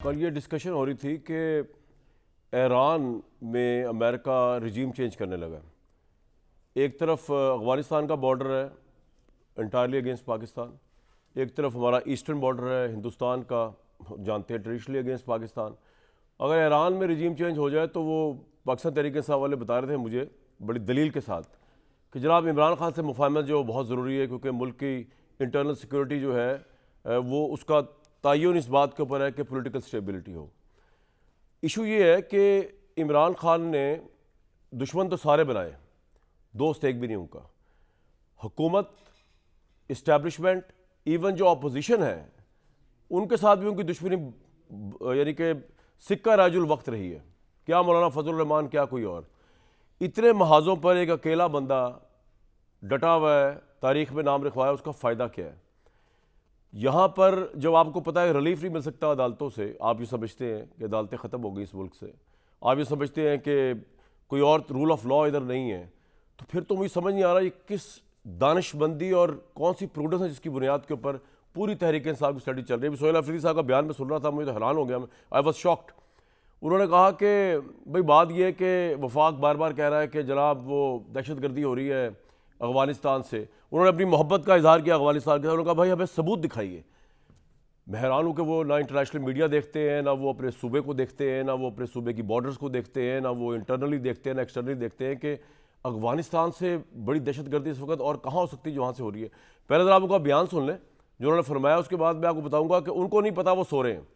कल ये डिस्कशन हो रही थी कि ईरान में अमेरिका रिजीम चेंज करने लगा। एक तरफ अफ़गानिस्तान का बॉर्डर है इंटायरली अगेंस्ट पाकिस्तान, एक तरफ हमारा ईस्टर्न बॉर्डर है हिंदुस्तान का, जानते हैं ट्रेडिशनली अगेंस्ट पाकिस्तान। अगर ईरान में रिजीम चेंज हो जाए तो वो पाकिस्तान तहरीक इंसाफ वाले बता रहे थे मुझे बड़ी दलील के साथ कि जनाब इमरान खान से मुफाहमत जो बहुत ज़रूरी है, क्योंकि मुल्क की इंटरनल सिक्योरिटी जो है वो उसका तयन इस बात के ऊपर है कि पॉलिटिकल स्टेबिलिटी हो। इशू ये है कि इमरान खान ने दुश्मन तो सारे बनाए, दोस्त एक भी नहीं उनका। हुकूमत, इस्टेब्लिशमेंट, इवन जो अपोजिशन है उनके साथ भी उनकी दुश्मनी यानी कि सिक्का राजुल वक्त रही है। क्या मौलाना फजलुर रहमान, क्या कोई और। इतने महाजों पर एक अकेला बंदा डटा हुआ है, तारीख में नाम लिखवाया, उसका फ़ायदा क्या है। यहाँ पर जब आपको पता है रिलीफ नहीं मिल सकता अदालतों से, आप ये समझते हैं कि अदालतें ख़त्म हो गई इस मुल्क से, आप ये समझते हैं कि कोई और रूल ऑफ लॉ इधर नहीं है, तो फिर तो मुझे समझ नहीं आ रहा ये किस दानिशमंदी और कौन सी प्रूडेंस है जिसकी बुनियाद के ऊपर पूरी तहरीक इंसाफ की स्टडी चल रही है। सोहेल अफरीदी साहब का बयान में सुन रहा था, मुझे तो हैरान हो गया, आई वॉज शॉक्ड। उन्होंने कहा कि भाई बात यह है कि वफाक बार बार कह रहा है कि जनाब वो दहशत गर्दी हो रही है अफ़गानिस्तान से। उन्होंने अपनी मोहब्बत का इजहार किया अफ़गानिस्तान के साथ। उन्होंने कहा भाई हमें सबूत दिखाइए। मैं हैरान हूँ कि वो ना इंटरनेशनल मीडिया देखते हैं, ना वो अपने सूबे को देखते हैं, ना वो अपने सूबे की बॉर्डर्स को देखते हैं, ना वो इंटरनली देखते हैं, ना एक्सटर्नली देखते हैं कि अफ़गानिस्तान से बड़ी दहशत गर्दी इस वक्त और कहाँ हो सकती है जो वहाँ से हो रही है। पहले ज़रा आप उनका बयान सुन लें जो उन्होंने फरमाया, उसके बाद मैं आपको बताऊँगा कि उनको नहीं पता वो सो रहे हैं,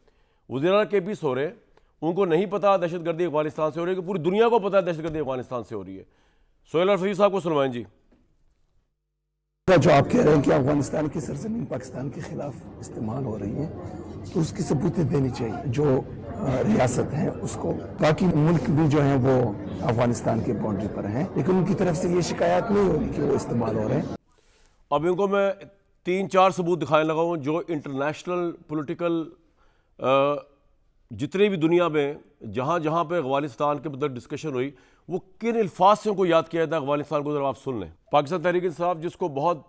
वज़ीर के भी सो रहे हैं, उनको नहीं पता दहशत गर्दी अफ़गानिस्तान से हो रही है, कि पूरी दुनिया को पता है दहशत गर्दी अफ़गानिस्तान से हो रही है। सोहेल अफरीदी साहब को सुनवाएं जी। जो आप कह रहे हैं कि अफगानिस्तान की सरजमीन पाकिस्तान के खिलाफ इस्तेमाल हो रही है, तो उसकी सबूतें देनी चाहिए जो रियासत है उसको। बाकी मुल्क भी जो है वो अफगानिस्तान के बाउंड्री पर हैं, लेकिन उनकी तरफ से ये शिकायत नहीं हो रही कि वो इस्तेमाल हो रहे हैं। अब इनको मैं 3-4 सबूत दिखाने लगा हूँ जो इंटरनेशनल पॉलिटिकल जितने भी दुनिया में जहाँ जहाँ पे अफ़गानिस्तान के मतलब डिस्कशन हुई, वो किन अल्फाज से उनको याद किया था अफ़गानिस्तान को, जरा आप सुन लें। पाकिस्तान तहरीक इंसाफ जिसको बहुत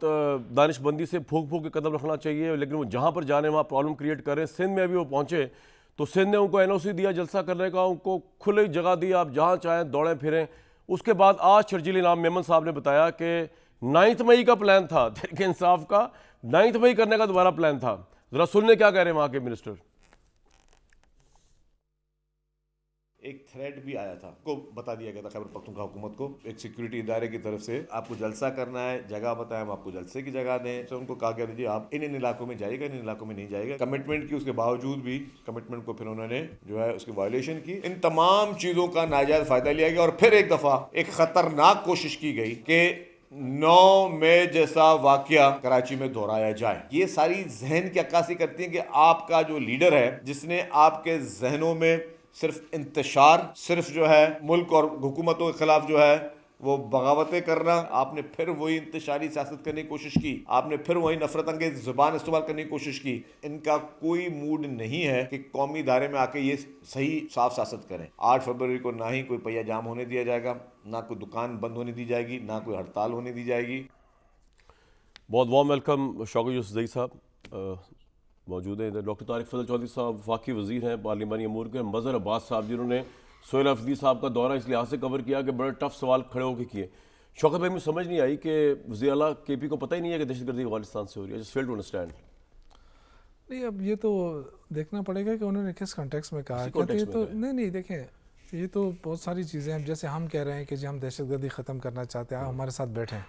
दानिशबंदी से फूंक फूंक के कदम रखना चाहिए, लेकिन वो जहाँ पर जाने वहाँ प्रॉब्लम क्रिएट करें। सिंध में अभी वो पहुँचे तो सिंध ने उनको NOC दिया जलसा करने का, उनको खुली जगह दी, आप जहाँ चाहें दौड़ें फिरें। उसके बाद आज शर्जील इनाम मेमन साहब ने बताया कि 9 मई का प्लान था तहरीक इंसाफ का, 9 मई करने का दोबारा प्लान था। ज़रा सुनने क्या कह रहे हैं वहाँ के मिनिस्टर। एक थ्रेड भी आया था, को बता दिया गया था खैबर पख्तूनख्वा हुकूमत को, एक सिक्योरिटी इदारे की तरफ से, आपको जलसा करना है, जगह बताएं, हम आपको जलसे की जगह दें। तो उनको कहा गया जी आप इन इलाकों में जाइएगा, इन इलाकों में नहीं जाएगा। कमिटमेंट की, उसके बावजूद भी कमिटमेंट को फिर उन्होंने जो है उसकी वायलेशन की। इन तमाम चीज़ों का नाजायज फ़ायदा लिया गया और फिर एक दफ़ा एक ख़तरनाक कोशिश की गई कि 9 मई जैसा वाकया कराची में दोहराया जाए। ये सारी जहन की अक्कासी करती है कि आपका जो लीडर है, जिसने आपके जहनों में सिर्फ इंतशार, सिर्फ जो है मुल्क और हुकूमतों के खिलाफ जो है वो बगावतें करना, आपने फिर वही इंतशारी सियासत करने की कोशिश की, आपने फिर वही नफरत अंगेज जुबान इस्तेमाल करने की कोशिश की। इनका कोई मूड नहीं है कि कौमी इदारे में आके ये सही साफ सियासत करें। 8 फरवरी को ना ही कोई पहिया जाम होने दिया जाएगा, ना कोई दुकान बंद होने दी जाएगी, ना कोई हड़ताल होने दी जाएगी। बहुत वार्म वेलकम शौकत यूसुफ साहब मौजूद हैं इधर। डॉक्टर तारिक फजल चौधरी साहब वफाकी वज़ीर हैं पार्लिमानी अमूर के। मज़हर अब्बास साहब जिन्होंने सोहेल अफरीदी साहब का दौरा इस लिहाज से कवर किया कि बड़े टफ सवाल खड़े होकर किए। शौकत भाई मुझे समझ नहीं आई कि वज़ीर आला KP को पता ही नहीं है कि दहशत गर्दी अफगानिस्तान से हो रही है। Just fail to understand. नहीं, अब ये तो देखना पड़ेगा कि उन्होंने किस कॉन्टेक्स्ट में कहा। ये तो नहीं देखें, ये तो बहुत सारी चीज़ें हैं। जैसे हम कह रहे हैं कि जी हम दहशत गर्दी ख़त्म करना चाहते हैं, हमारे साथ बैठे हैं,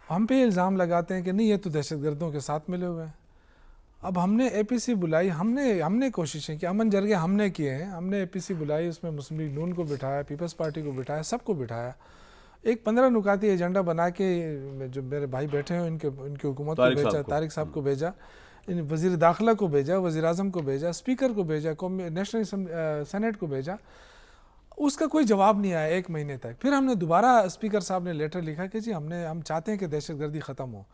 हम पे इल्ज़ाम लगाते हैं कि नहीं ये तो दहशत गर्दों के साथ मिले हुए हैं। अब हमने APC बुलाई, हमने कोशिशें की, अमन जरगे हमने किए हैं, हमने APC बुलाई, उसमें मुस्लिम लीग नून को बिठाया, पीपल्स पार्टी को बिठाया, सबको बिठाया, एक 15 नुकाती एजेंडा बना के जो मेरे भाई बैठे हैं इनकी हुकूमत को भेजा, तारिक साहब को भेजा, वज़ीर दाखिला को भेजा, वज़ीर आज़म को भेजा, स्पीकर को भेजा, नेशनल सेनेट को भेजा। उसका कोई जवाब नहीं आया 1 महीने तक। फिर हमने दोबारा स्पीकर साहब ने लेटर लिखा कि जी हम चाहते हैं कि दहशत गर्दी ख़त्म हो।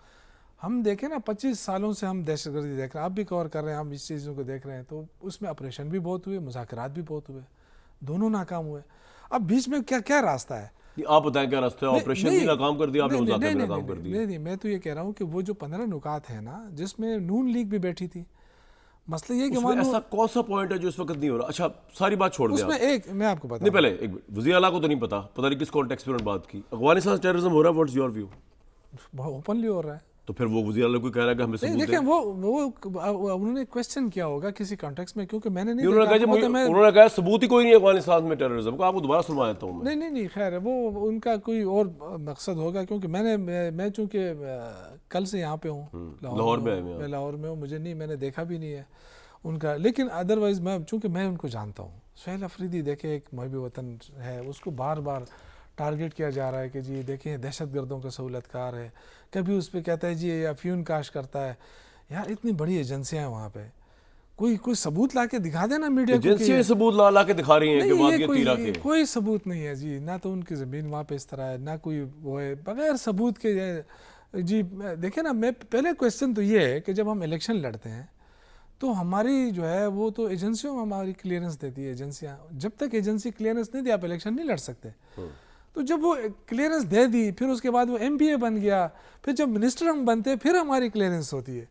हम देखें ना 25 सालों से हम दहशत गर्दी देख रहे हैं, आप भी कवर कर रहे हैं, हम इस चीज़ों को देख रहे हैं, तो उसमें ऑपरेशन भी बहुत हुए, मुज़ाकरात भी बहुत हुए, दोनों नाकाम हुए। अब बीच में क्या रास्ता है? आप बताएं क्या रास्ता है? ऑपरेशन भी नाकाम कर दिया आपने, मुज़ाकरात भी नाकाम कर दिया। नहीं, मैं तो ये कह रहा हूँ कि वो जो 15 नुकात है ना, जिसमें नून लीग भी बैठी थी, मसला ये है कि उसमें मानो ऐसा कौन सा पॉइंट है जो इस वक्त नहीं हो रहा? अच्छा सारी बात छोड़ दें उसमें आप। एक मैं आपको नहीं बता पहले एक मिनट, वज़ीर आला को तो नहीं पता नहीं किस कॉन्टेक्स्ट में उन्होंने बात की। अफगानिस्तान से टेररिज्म हो रहा है, व्हाट्स योर व्यू? बहुत ओपनली हो रहा है। तो फिर वो वज़ीर आला को कह रहा है कि हमें नहीं सबूत देखें, दें। वो उन्होंने क्वेश्चन किया होगा किसी कॉन्टेक्स्ट में, क्योंकि मैंने नहीं उन्होंने देखा। कहा आपको पता है, उन्होंने कहा सबूत ही कोई नहीं है अफगानिस्तान में टेररिज्म को। आपको दोबारा सुनवा देता हूँ मैं। नहीं खैर वो उनका कोई और मकसद होगा, क्योंकि मैं चूंकि कल से यहाँ पे हूँ, लाहौर में मैं लाहौर में हूँ, मुझे नहीं, मैंने देखा भी नहीं है उनका। लेकिन अदरवाइज़ मैं चूंकि मैं उनको जानता हूँ, सुहेल अफरीदी देखे एक महबी वतन है, उसको बार बार टारगेट किया जा रहा है कि जी देखें दहशत गर्दों का सहूलतकार है, कभी उस पर कहता है जी ये अफ्यून काश करता है। यार इतनी बड़ी एजेंसियाँ हैं वहाँ पे, कोई सबूत ला के दिखा देना मीडिया को। एजेंसियां सबूत ला के दिखा रही हैं कि वाक़ई तीरा के। कोई सबूत नहीं है जी, ना तो उनकी ज़मीन वहाँ पे इस तरह है, ना कोई वो है, बगैर सबूत के जी। देखें ना, मैं पहले क्वेश्चन तो ये है कि जब हम इलेक्शन लड़ते हैं तो हमारी जो है वो तो एजेंसियों में हमारी क्लियरेंस देती है एजेंसियाँ। जब तक एजेंसी क्लियरेंस नहीं दी आप इलेक्शन नहीं लड़ सकते। तो जब वो क्लियरेंस दे दी, फिर उसके बाद वो MPA बन गया, फिर जब मिनिस्टर हम बनते फिर हमारी क्लियरेंस होती है।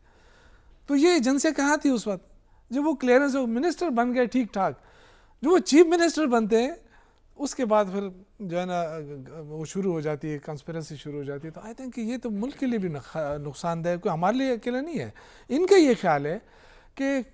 तो ये एजेंसियाँ कहाँ थी उस वक्त जब वो क्लियरेंस मिनिस्टर बन गए ठीक ठाक? जो वो चीफ मिनिस्टर बनते हैं उसके बाद फिर जो है ना वो शुरू हो जाती है, कंस्पिरेसी शुरू हो जाती है। तो आई थिंक ये तो मुल्क के लिए भी नुकसानदायक, कोई हमारे लिए अकेला नहीं है। इनका ये ख्याल है कि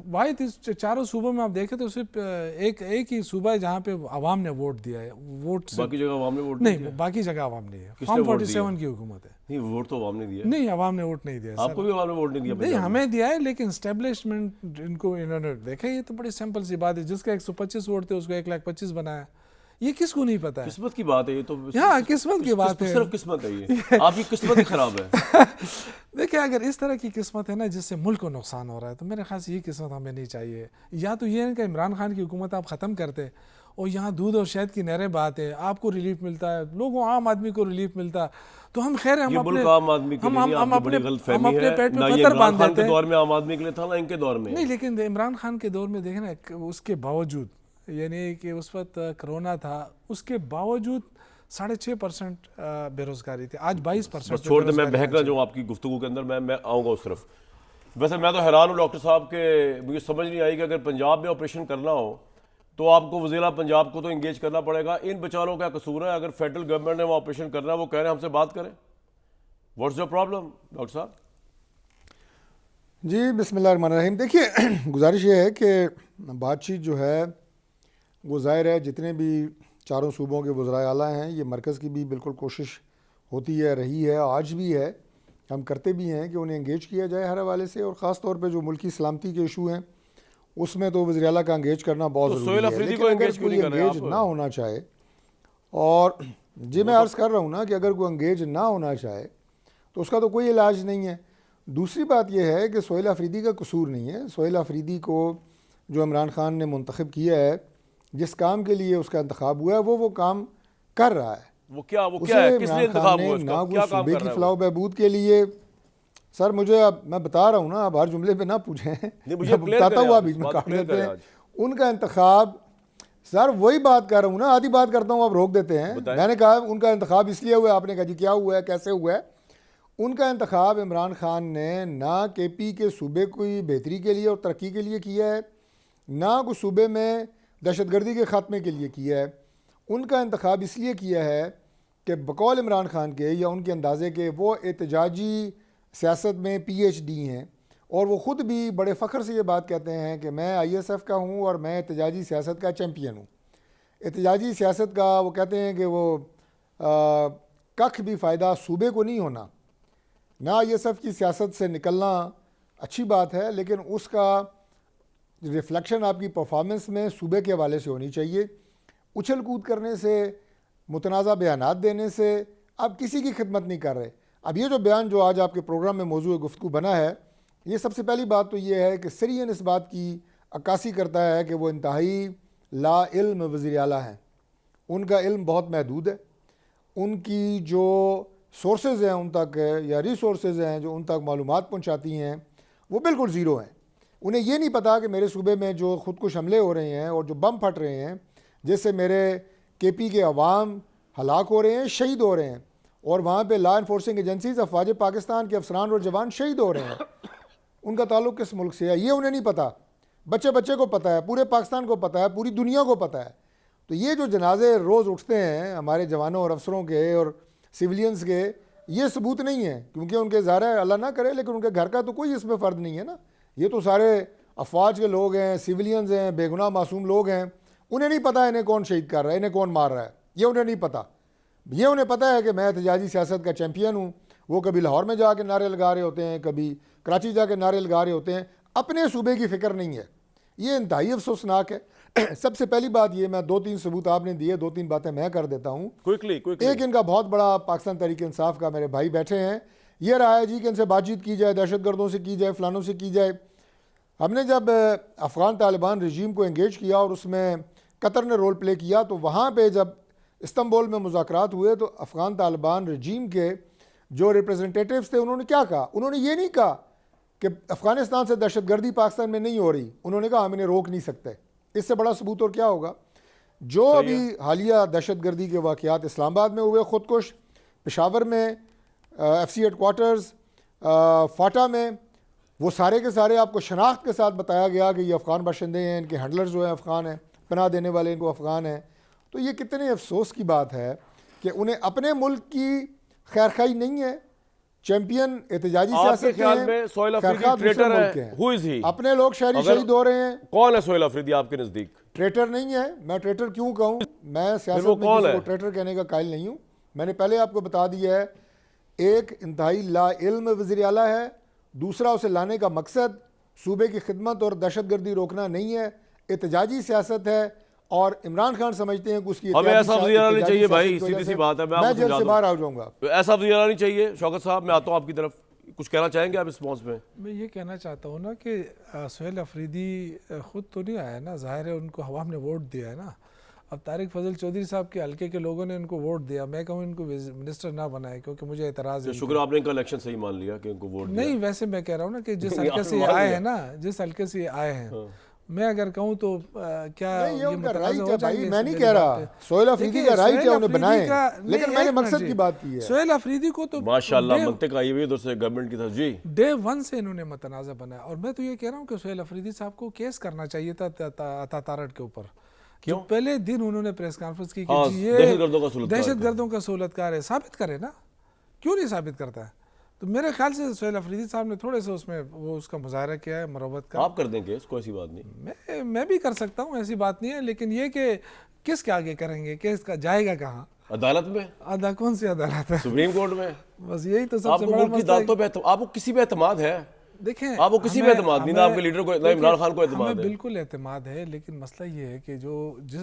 वाहिद इस चारों सूबों में आप देखें तो सिर्फ एक ही सूबा है जहाँ पे अवाम ने वोट दिया है। वोट बाकी जगह अवाम ने वोट नहीं, बाकी जगह अवाम नहीं है। फॉर्म 47 की हुकूमत है। नहीं, वोट तो अवाम ने दिया। नहीं, अवाम ने वोट नहीं दिया। आपको भी अवाम ने वोट नहीं दिया? नहीं, हमें दिया है, लेकिन एस्टेब्लिशमेंट इनको इन्होंने देखा। ये तो बड़ी सिंपल सी बात है, जिसका 125 वोट थे उसको 1,25,000 बनाया। ये किसको नहीं पता है? किस्मत की बात है ये तो। हाँ, किस्मत की बात है, सिर्फ किस्मत है ये। आपकी किस्मत ही खराब है। देखिए अगर इस तरह की किस्मत है ना जिससे मुल्क को नुकसान हो रहा है, तो मेरे ख्याल से ये किस्मत हमें नहीं चाहिए। या तो ये है कि इमरान खान की हुकूमत आप ख़त्म करते और यहाँ दूध और शहद की नहरें बात है, आपको रिलीफ मिलता है, लोगों आम आदमी को रिलीफ मिलता, तो हम खैर हम अपने आम आदमी के लिए हम अपने पेट में ना पत्थर बांध देते के हैं। दौर में आम आदमी के लिए था ना इनके दौर में। नहीं, लेकिन इमरान खान के दौर में देखें ना, उसके बावजूद, यानी कि उस वक्त कोरोना था, उसके बावजूद 6.5% बेरोजगारी थी। आज 22%। छोड़ दे, मैं बहक रहा जो आपकी गुफ्तगू के अंदर, मैं आऊँगा उस तरफ। वैसे मैं तो हैरान हूँ डॉक्टर साहब के, मुझे समझ नहीं आई कि अगर पंजाब में ऑपरेशन करना हो तो आपको वज़ीर पंजाब को तो इंगेज करना पड़ेगा। इन बेचारों का कसूर है? अगर फेडरल गवर्नमेंट ने वो ऑपरेशन करना है, वो कह रहे हैं हमसे बात करें। व्हाट्स योर प्रॉब्लम डॉक्टर साहब? जी बिस्मिल्लाहिर्रहमानिर्रहीम। देखिए गुजारिश ये है कि बातचीत जो है वो ज़ाहिर है जितने भी चारों सूबों के वज़राए आला हैं, ये मरकज़ की भी बिल्कुल कोशिश होती है, रही है, आज भी है, हम करते भी हैं कि उन्हें इंगेज किया जाए हर हवाले से। और ख़ास तौर पे जो मुल्की सलामती के इशू हैं उसमें तो वज़ीर आला का इंगेज करना बहुत ज़रूरी है। लेकिन अगर कोई इंगेज ना होना चाहे, और जी मैं अर्ज़ कर रहा हूँ ना कि अगर कोई इंगेज ना होना चाहे तो उसका तो कोई इलाज नहीं है। दूसरी बात यह है कि सुहेल अफरीदी का कसूर नहीं है। सुहेल अफरीदी को जो इमरान खान ने मुंतखब किया है, जिस काम के लिए उसका इंतखाब हुआ है, वो काम कर रहा है। वो क्या है? किस लिए इंतखाब हुआ ना कोई सूबे की फलाह बहबूद के लिए। सर मुझे अब मैं बता रहा हूँ ना, अब हर जुमले पे ना पूछें, मैं बताता हुआ बीच में काट देते हैं। उनका इंतखाब, सर वही बात कर रहा हूँ ना, आधी बात करता हूँ आप रोक देते हैं। मैंने कहा उनका इंतखाब इसलिए हुआ है, आपने कहा जी क्या हुआ है, कैसे हुआ है? उनका इंतखाब इमरान खान ने ना KP के सूबे की बेहतरी के लिए और तरक्की के लिए किया है, ना कोई सूबे में दहशतगर्दी के ख़ात्मे के लिए किया है। उनका इंतखाब इसलिए किया है कि बकौल इमरान खान के या उनके अंदाज़े के वो एहतजाजी सियासत में PhD हैं, और वो ख़ुद भी बड़े फ़ख्र से ये बात कहते हैं कि मैं ISF का हूँ और मैं एहतजाजी सियासत का चैम्पियन हूँ। एहतजाजी सियासत का वो कहते हैं कि वो कख भी फ़ायदा सूबे को नहीं होना। ना ISF की सियासत से निकलना अच्छी बात है, लेकिन उसका रिफ्लेक्शन आपकी परफॉर्मेंस में सूबे के हवाले से होनी चाहिए। उछल कूद करने से, मुतनाज़ा बयानात देने से आप किसी की खिदमत नहीं कर रहे। अब ये जो बयान जो आज आपके प्रोग्राम में मौजूद गुफ्तगू बना है, ये सबसे पहली बात तो ये है कि सरियन इस बात की अक्कासी करता है कि वो इंतहाई ला इल्म वज़ीर आला हैं। उनका इल्म बहुत महदूद है। उनकी जो सोर्सेज़ हैं उन तक, या रिसोर्सेज़ हैं जो उन तक मालूमात पहुँचाती हैं, वो बिल्कुल ज़ीरो हैं। उन्हें ये नहीं पता कि मेरे सूबे में जो ख़ुदकुश हमले हो रहे हैं और जो बम फट रहे हैं, जिससे मेरे KP के अवाम हलाक हो रहे हैं, शहीद हो रहे हैं, और वहाँ पे लॉ इन्फोर्सिंग एजेंसीज़, अफवाज पाकिस्तान के अफसरान और जवान शहीद हो रहे हैं, उनका ताल्लुक किस मुल्क से है, ये उन्हें नहीं पता। बच्चे बच्चे को पता है, पूरे पाकिस्तान को पता है, पूरी दुनिया को पता है। तो ये जो जनाजे रोज़ उठते हैं हमारे जवानों और अफसरों के और सिविलियंस के, ये सबूत नहीं है, क्योंकि उनके ज़ाहिर है अल्लाह ना करे लेकिन उनके घर का तो कोई इसमें फ़र्द नहीं है ना। ये तो सारे अफवाज के लोग हैं, सिविलियंस हैं, बेगुनाह मासूम लोग हैं। उन्हें नहीं पता इन्हें कौन शहीद कर रहा है, इन्हें कौन मार रहा है, ये उन्हें नहीं पता। ये उन्हें पता है कि मैं एहतजाजी सियासत का चैम्पियन हूँ। वो कभी लाहौर में जाके नारे लगा रहे होते हैं, कभी कराची जाके नारे लगा रहे होते हैं, अपने सूबे की फ़िक्र नहीं है। ये इंतहाई अफसोसनाक है। सबसे पहली बात ये, मैं 2-3 सबूत आपने दिए, 2-3 बातें मैं कर देता हूँ क्विकली। एक इनका बहुत बड़ा पाकिस्तान तहरीक इंसाफ का मेरे भाई बैठे हैं, ये रहा है जी कि इनसे बातचीत की जाए, दहशतगर्दों से की जाए, फलानों से की जाए। हमने जब अफ़गान तालिबान रजीम को एंगेज किया और उसमें कतर ने रोल प्ले किया, तो वहाँ पे जब इस्तांबुल में मुज़ाकरात हुए तो अफ़गान तालिबान रजीम के जो रिप्रेजेंटेटिव्स थे उन्होंने क्या कहा, उन्होंने ये नहीं कहा कि अफ़गानिस्तान से दहशतगर्दी पाकिस्तान में नहीं हो रही, उन्होंने कहा हम इन्हें रोक नहीं सकते। इससे बड़ा सबूत और क्या होगा। जो अभी हालिया दहशतगर्दी के वाक़यात इस्लामाबाद में हुए, खुदकुश, पेशावर में FC हेडक्वार्टर्स, फाटा में, वो सारे के सारे आपको शनाख्त के साथ बताया गया कि ये अफ़गान बाशिंदे हैं, इनके हैंडलर्स जो हैं अफ़गान हैं, पनाह देने वाले इनको अफ़गान हैं। तो ये कितने अफसोस की बात है कि उन्हें अपने मुल्क की खैर खाई नहीं है। चैंपियन एहतजाजी सियासत के हैं, सोहेल खैरखवाह अफरीदी दूसरे ट्रेटर मुल्क के है। हैं। Who is he? अपने लोग शहरी शहीद हो रहे हैं। कौन है सोहेल अफरीदी आपके नजदीक? ट्रेटर नहीं है। मैं ट्रेटर क्यों कहूँ, मैं सियासत वो में कौन किसी है? को ट्रेटर कहने का कायल नहीं हूँ। मैंने पहले आपको बता दिया है, एक इंतहाई ला इल्म वज़ीर आला है, दूसरा उसे लाने का मकसद सूबे की खिदमत और दहशतगर्दी रोकना नहीं है, एहतजाजी सियासत है। और इमरान खान समझते हैं कि उसकी हमें ऐसा वज़ीर आला नहीं चाहिए भाई, एहतजाजी सीधी सी सियासत की बात है। वजह से मैं जेल से बाहर आ जाऊँगा। तो ऐसा वज़ीर आला नहीं चाहिए। शौकत साहब, मैं आता हूँ आपकी तरफ, कुछ कहना चाहेंगे आप रिस्पॉन्स में? मैं ये कहना चाहता हूँ ना कि सोहेल अफरीदी ख़ुद तो नहीं आया ना, ज़ाहिर है उनको हवा में वोट दिया है ना। अब तारिक फजल चौधरी साहब के हल्के के लोगों ने इनको वोट दिया, मैं कहूँ इनको मिनिस्टर ना बनाए क्योंकि मुझे एतराज़ है। शुक्र आपने इनका इलेक्शन सही मान लिया कि इनको वोट नहीं, वैसे मैं कह रहा हूँ ना कि जिस हल्के से ये आए हैं ना, जिस हल्के से ये आए हैं, मैं अगर कहूँ तो क्या नहीं, ये उनका मुतनाज़ राइट हो है जाएंगे भाई, मैं नहीं मेरी कह बात रहा। पे। सोहेल अफरीदी देखिए, का राइट है सोहेल उन्हें अफरीदी बनाएं, का- लेकिन नहीं, मैंने एक मिनट मकसद जी। की बात की है। सोहेल अफरीदी को तो माशाल्लाह मंतिक आई हुई उधर से गवर्नमेंट की तरफ। जी, डे 1 से इन्होंने मतनाज़ा बनाया। और मैं तो ये कह रहा हूँ कि सोहेल अफरीदी साहब को केस करना चाहिए था अता तारड़ के ऊपर। क्यों? पहले दिन उन्होंने प्रेस कॉन्फ्रेंस की कि हाँ, जी ये दहशतगर्दों का सहूलत कार है, साबित करे ना, क्यों नहीं साबित करता है। तो मेरे ख्याल से सोहेल अफरीदी साहब ने थोड़े से उसमें वो उसका मुजाहरा किया है मरवत का। आप कर दें केस, कोई ऐसी बात नहीं। मैं भी कर सकता हूँ, ऐसी बात नहीं है, लेकिन ये कि किस के आगे करेंगे, केस का जाएगा कहाँ? अदालत में। कौन सी अदालत है? सुप्रीम कोर्ट में। बस यही तो सबसे आपको बड़ा मुल्क की मसला है। अदालतों पे आपको किसी पे एतमाद है? देखें, आपको किसी पे एतमाद नहीं, ना आपके लीडर को, ना इमरान खान को एतमाद है। बिल्कुल एतमाद है, लेकिन मसला ये है कि जो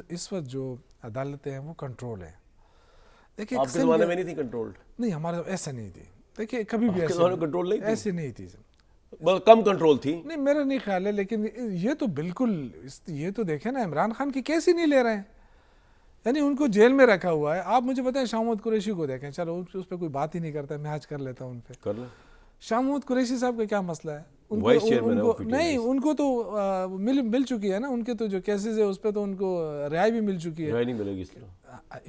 इस वक्त जो अदालतें हैं वो कंट्रोल है। देखिए, आपके ज़माने में नहीं थी कंट्रोल्ड? नहीं, हमारे ऐसा नहीं थी। देखिए, कभी भी कंट्रोल नहीं, ऐसी नहीं थी, कम कंट्रोल थी। नहीं, मेरा नहीं ख्याल है। लेकिन ये तो बिल्कुल, ये तो देखें ना, इमरान खान की केस ही नहीं ले रहे हैं, यानी उनको जेल में रखा हुआ है। आप मुझे बताएं, शाह महमूद कुरैशी को देखें, चलो उस पर कोई बात ही नहीं करता, मैं आज कर लेता हूँ उन पर। कर लो। शाह महमूद कुरैशी साहब का क्या मसला है? उनको नहीं, उनको तो मिल चुकी है ना, उनके तो जो केसेस है उस पर तो उनको रिहाई भी मिल चुकी है। रिहाई नहीं मिलेगी इसलिए,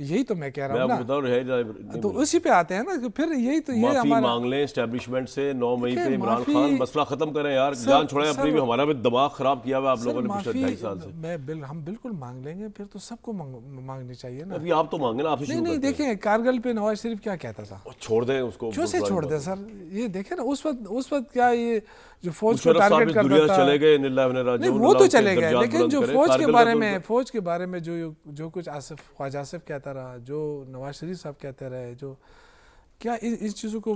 यही तो मैं कह रहा हूँ ना। तो उसी पे आते हैं ना कि फिर यही तो ये हमारा मांग लें एस्टेब्लिशमेंट से 9 मई पे इमरान खान, मसला खत्म करें यार, जान छोड़ें अपनी भी। हमारा भी दिमाग खराब किया हुआ आप लोगों ने पिछले 2.5 साल से। हम बिल्कुल मांग लेंगे, फिर तो सबको मांगनी चाहिए ना। अभी आप तो मांगे ना, आपसे नहीं, देखें कारगिल पे नवाज शरीफ क्या कहता था, छोड़ दें उसको। क्यों से छोड़ दें सर? ये देखें ना, उस वक्त क्या ये जो फौज को टारगेट करता था, चले गए, नहीं वो तो चले गए, लेकिन जो फौज के बारे में जो कुछ ख्वाजा आसिफ कहता रहा, जो नवाज शरीफ साहब कहते रहे, जो क्या इस चीज़ों को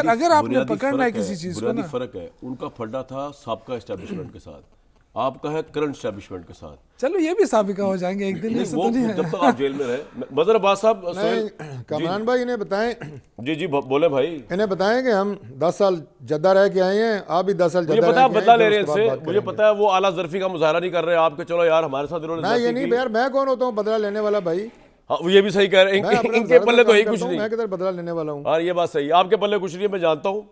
अगर आपने पकड़ना है किसी चीज़ को ना, फर्क है। उनका फड्डा था सबका एस्टेब्लिशमेंट के साथ, आपका है करंट एस्टेब्लिशमेंट के साथ। चलो ये भी साबिका हो जाएंगे एक दिन, ऐसे तो नहीं है। जब तक आप जेल में रहे। मदर अब्बास साहब, कामरान भाई इन्हें बताएं। जी बोले भाई। इन्हें बताएं कि हम 10 साल जद्दा रह के आए हैं, आप भी 10 साल मुझे पता है आप बदला ले रहे हैं इनसे, मुझे पता है वो आला ज़र्फी का मुजाहरा नहीं कर रहे आपके। चलो यार, हमारे साथ इन्होंने मैं ये नहीं यार, मैं कौन होता हूँ बदला लेने वाला भाई? हाँ, ये भी सही कह रहे हैं, इनके पल्ले तो यही कुछ नहीं, मैं किधर बदला लेने वाला हूँ। हाँ, ये बात सही है, आपके पल्ले कुछ नहीं है, मैं जानता हूँ।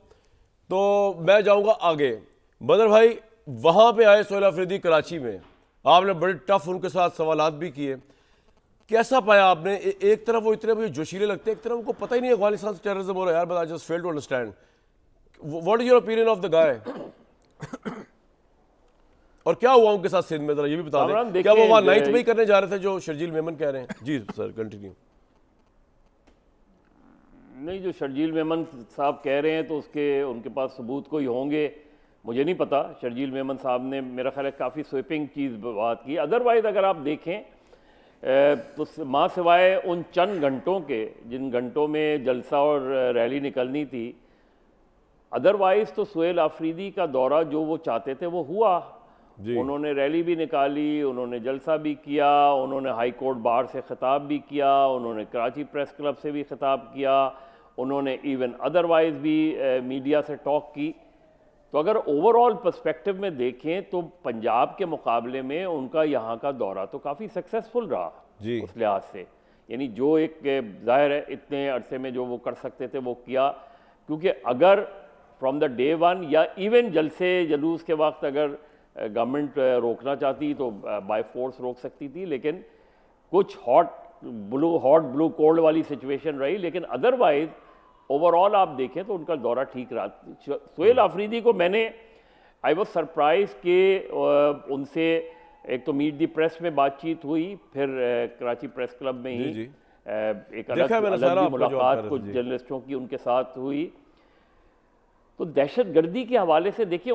तो मैं जाऊँगा आगे। बदर भाई, वहाँ पे आए सोहेल अफरीदी कराची में, आपने बड़े टफ उनके साथ सवालात भी किए, कैसा पाया आपने? एक तरफ वो इतने मुझे जोशीले लगते हैं, एक तरफ उनको पता ही नहीं अफगानिस्तान से टेररिज्म हो रहा है। यार, but I just fail to understand what is your opinion of the guy? और क्या हुआ उनके साथ सिंध में, जरा ये भी बता दें। क्या वो वहाँ नाइट में ही करने जा रहे थे जो शर्जील मेमन कह रहे हैं? जी सर, कंटिन्यू। नहीं, जो शर्जील मेमन साहब कह रहे हैं तो उनके पास सबूत कोई होंगे, मुझे नहीं पता। शर्जील मेमन साहब ने मेरा ख्याल है काफ़ी स्वीपिंग चीज़ बात की। अदरवाइज़ अगर आप देखें तो माँ सिवाय उन चंद घंटों के जिन घंटों में जलसा और रैली निकलनी थी, अदरवाइज़ तो सुहेल आफरीदी का दौरा जो वो चाहते थे वो हुआ। उन्होंने रैली भी निकाली, उन्होंने जलसा भी किया, उन्होंने हाई कोर्ट बार से खिताब भी किया, उन्होंने कराची प्रेस क्लब से भी खिताब किया, उन्होंने इवन अदरवाइज़ भी मीडिया से टॉक की। तो अगर ओवरऑल पर्सपेक्टिव में देखें तो पंजाब के मुकाबले में उनका यहाँ का दौरा तो काफ़ी सक्सेसफुल रहा उस लिहाज से। यानी जो एक जाहिर है इतने अरसे में जो वो कर सकते थे वो किया, क्योंकि अगर फ्रॉम द डे वन या इवन जलसे जलूस के वक्त अगर गवर्नमेंट रोकना चाहती तो बाय फोर्स रोक सकती थी, लेकिन कुछ हॉट ब्लू कोल्ड वाली सिचुएशन रही। लेकिन अदरवाइज ओवरऑल आप देखें तो उनका दौरा ठीक रहा। सुहेल आफरीदी को आई वॉज सरप्राइज कि उनसे एक तो मीट दी प्रेस में बातचीत हुई, फिर कराची प्रेस क्लब में ही एक अलग मुलाकात कुछ जर्नलिस्टों की उनके साथ हुई। तो दहशतगर्दी के हवाले से देखिए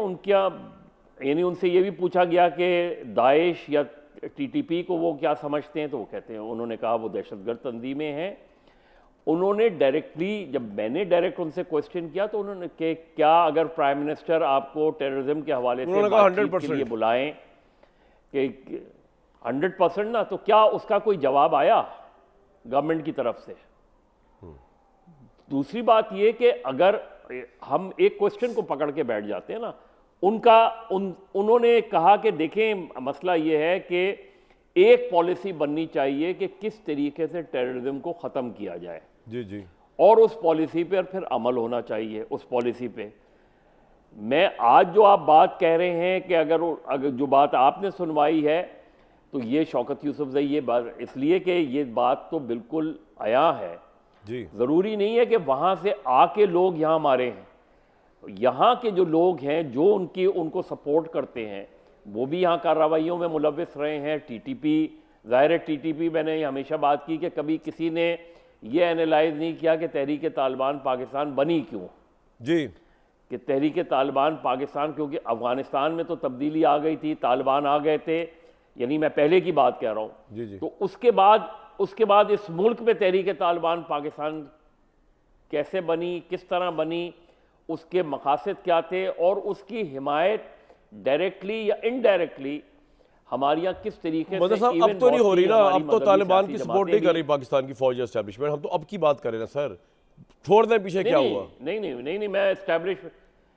यानी उनसे ये भी पूछा गया कि दाइश या टीटीपी को वो क्या समझते हैं, तो वो कहते हैं, उन्होंने कहा वो दहशतगर्द तंजीमें हैं। उन्होंने डायरेक्टली, जब मैंने डायरेक्ट उनसे क्वेश्चन किया तो उन्होंने कि क्या अगर प्राइम मिनिस्टर आपको टेररिज्म के हवाले से बातचीत के लिए बुलाएं कि 100% ना, तो क्या उसका कोई जवाब आया गवर्नमेंट की तरफ से? दूसरी बात ये कि अगर हम एक क्वेश्चन को पकड़ के बैठ जाते हैं ना, उन्होंने कहा कि देखें मसला ये है कि एक पॉलिसी बननी चाहिए कि किस तरीके से टेररिज्म को ख़त्म किया जाए, जी, और उस पॉलिसी पर फिर अमल होना चाहिए। उस पॉलिसी पे मैं आज जो आप बात कह रहे हैं कि अगर जो बात आपने सुनवाई है तो ये शौकत यूसुफजई ये बात इसलिए कि ये बात तो बिल्कुल आया है जी। ज़रूरी नहीं है कि वहाँ से आके लोग यहाँ मारे हैं। यहाँ के जो लोग हैं जो उनको सपोर्ट करते हैं वो भी यहाँ कार्रवाइयों में मुलव्विस रहे हैं। टीटीपी, ज़ाहिर है टीटीपी, मैंने हमेशा बात की कि कभी किसी ने ये एनालाइज नहीं किया कि तहरीक तालिबान पाकिस्तान बनी क्यों जी, कि तहरीक तालिबान पाकिस्तान, क्योंकि अफगानिस्तान में तो तब्दीली आ गई थी, तालिबान आ गए थे, यानी मैं पहले की बात कह रहा हूँ जी। तो उसके बाद इस मुल्क में तहरीक तालिबान पाकिस्तान कैसे बनी, किस तरह बनी, उसके मकासद क्या थे, और उसकी हिमायत डायरेक्टली या इनडायरेक्टली हमारे यहाँ किस तरीके से। साहब अब तो नहीं हो रही ना, अब तो तालिबान की सपोर्ट नहीं कर रही पाकिस्तान की फौज एस्टैब्लिशमेंट, हम तो अब की बात करें ना सर, छोड़ दें पीछे क्या हुआ। नहीं, मैं एस्टैब्लिशमेंट,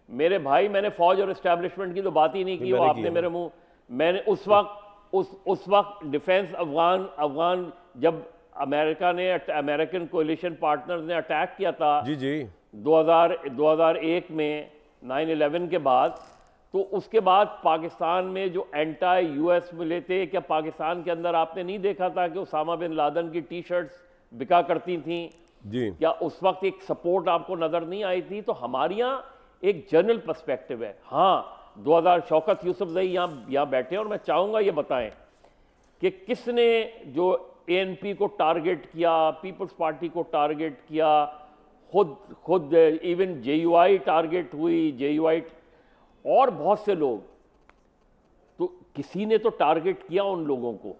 मेरे भाई, मैंने फौज और एस्टैब्लिशमेंट की तो बात ही नहीं की। वो आपने मेरे मुंह, मैंने उस वक्त डिफेंस अफगान जब अमेरिकन कोलिशन पार्टनर्स ने अटैक किया था जी 2001 में 9/11 के बाद, तो उसके बाद पाकिस्तान में जो एंटी यूएस मिले थे, क्या पाकिस्तान के अंदर आपने नहीं देखा था कि उसामा बिन लादेन की टी शर्ट्स बिका करती थी जी? क्या उस वक्त एक सपोर्ट आपको नजर नहीं आई थी? तो हमारे यहाँ एक जनरल पर्सपेक्टिव है। हाँ, 2000 शौकत यूसुफजई यहाँ बैठे, और मैं चाहूँगा ये बताएं कि किसने जो एएनपी को टारगेट किया, पीपल्स पार्टी को टारगेट किया, खुद इवन जेयूआई टारगेट हुई, जेयूआई और बहुत से लोग, तो किसी ने तो टारगेट किया उन लोगों को,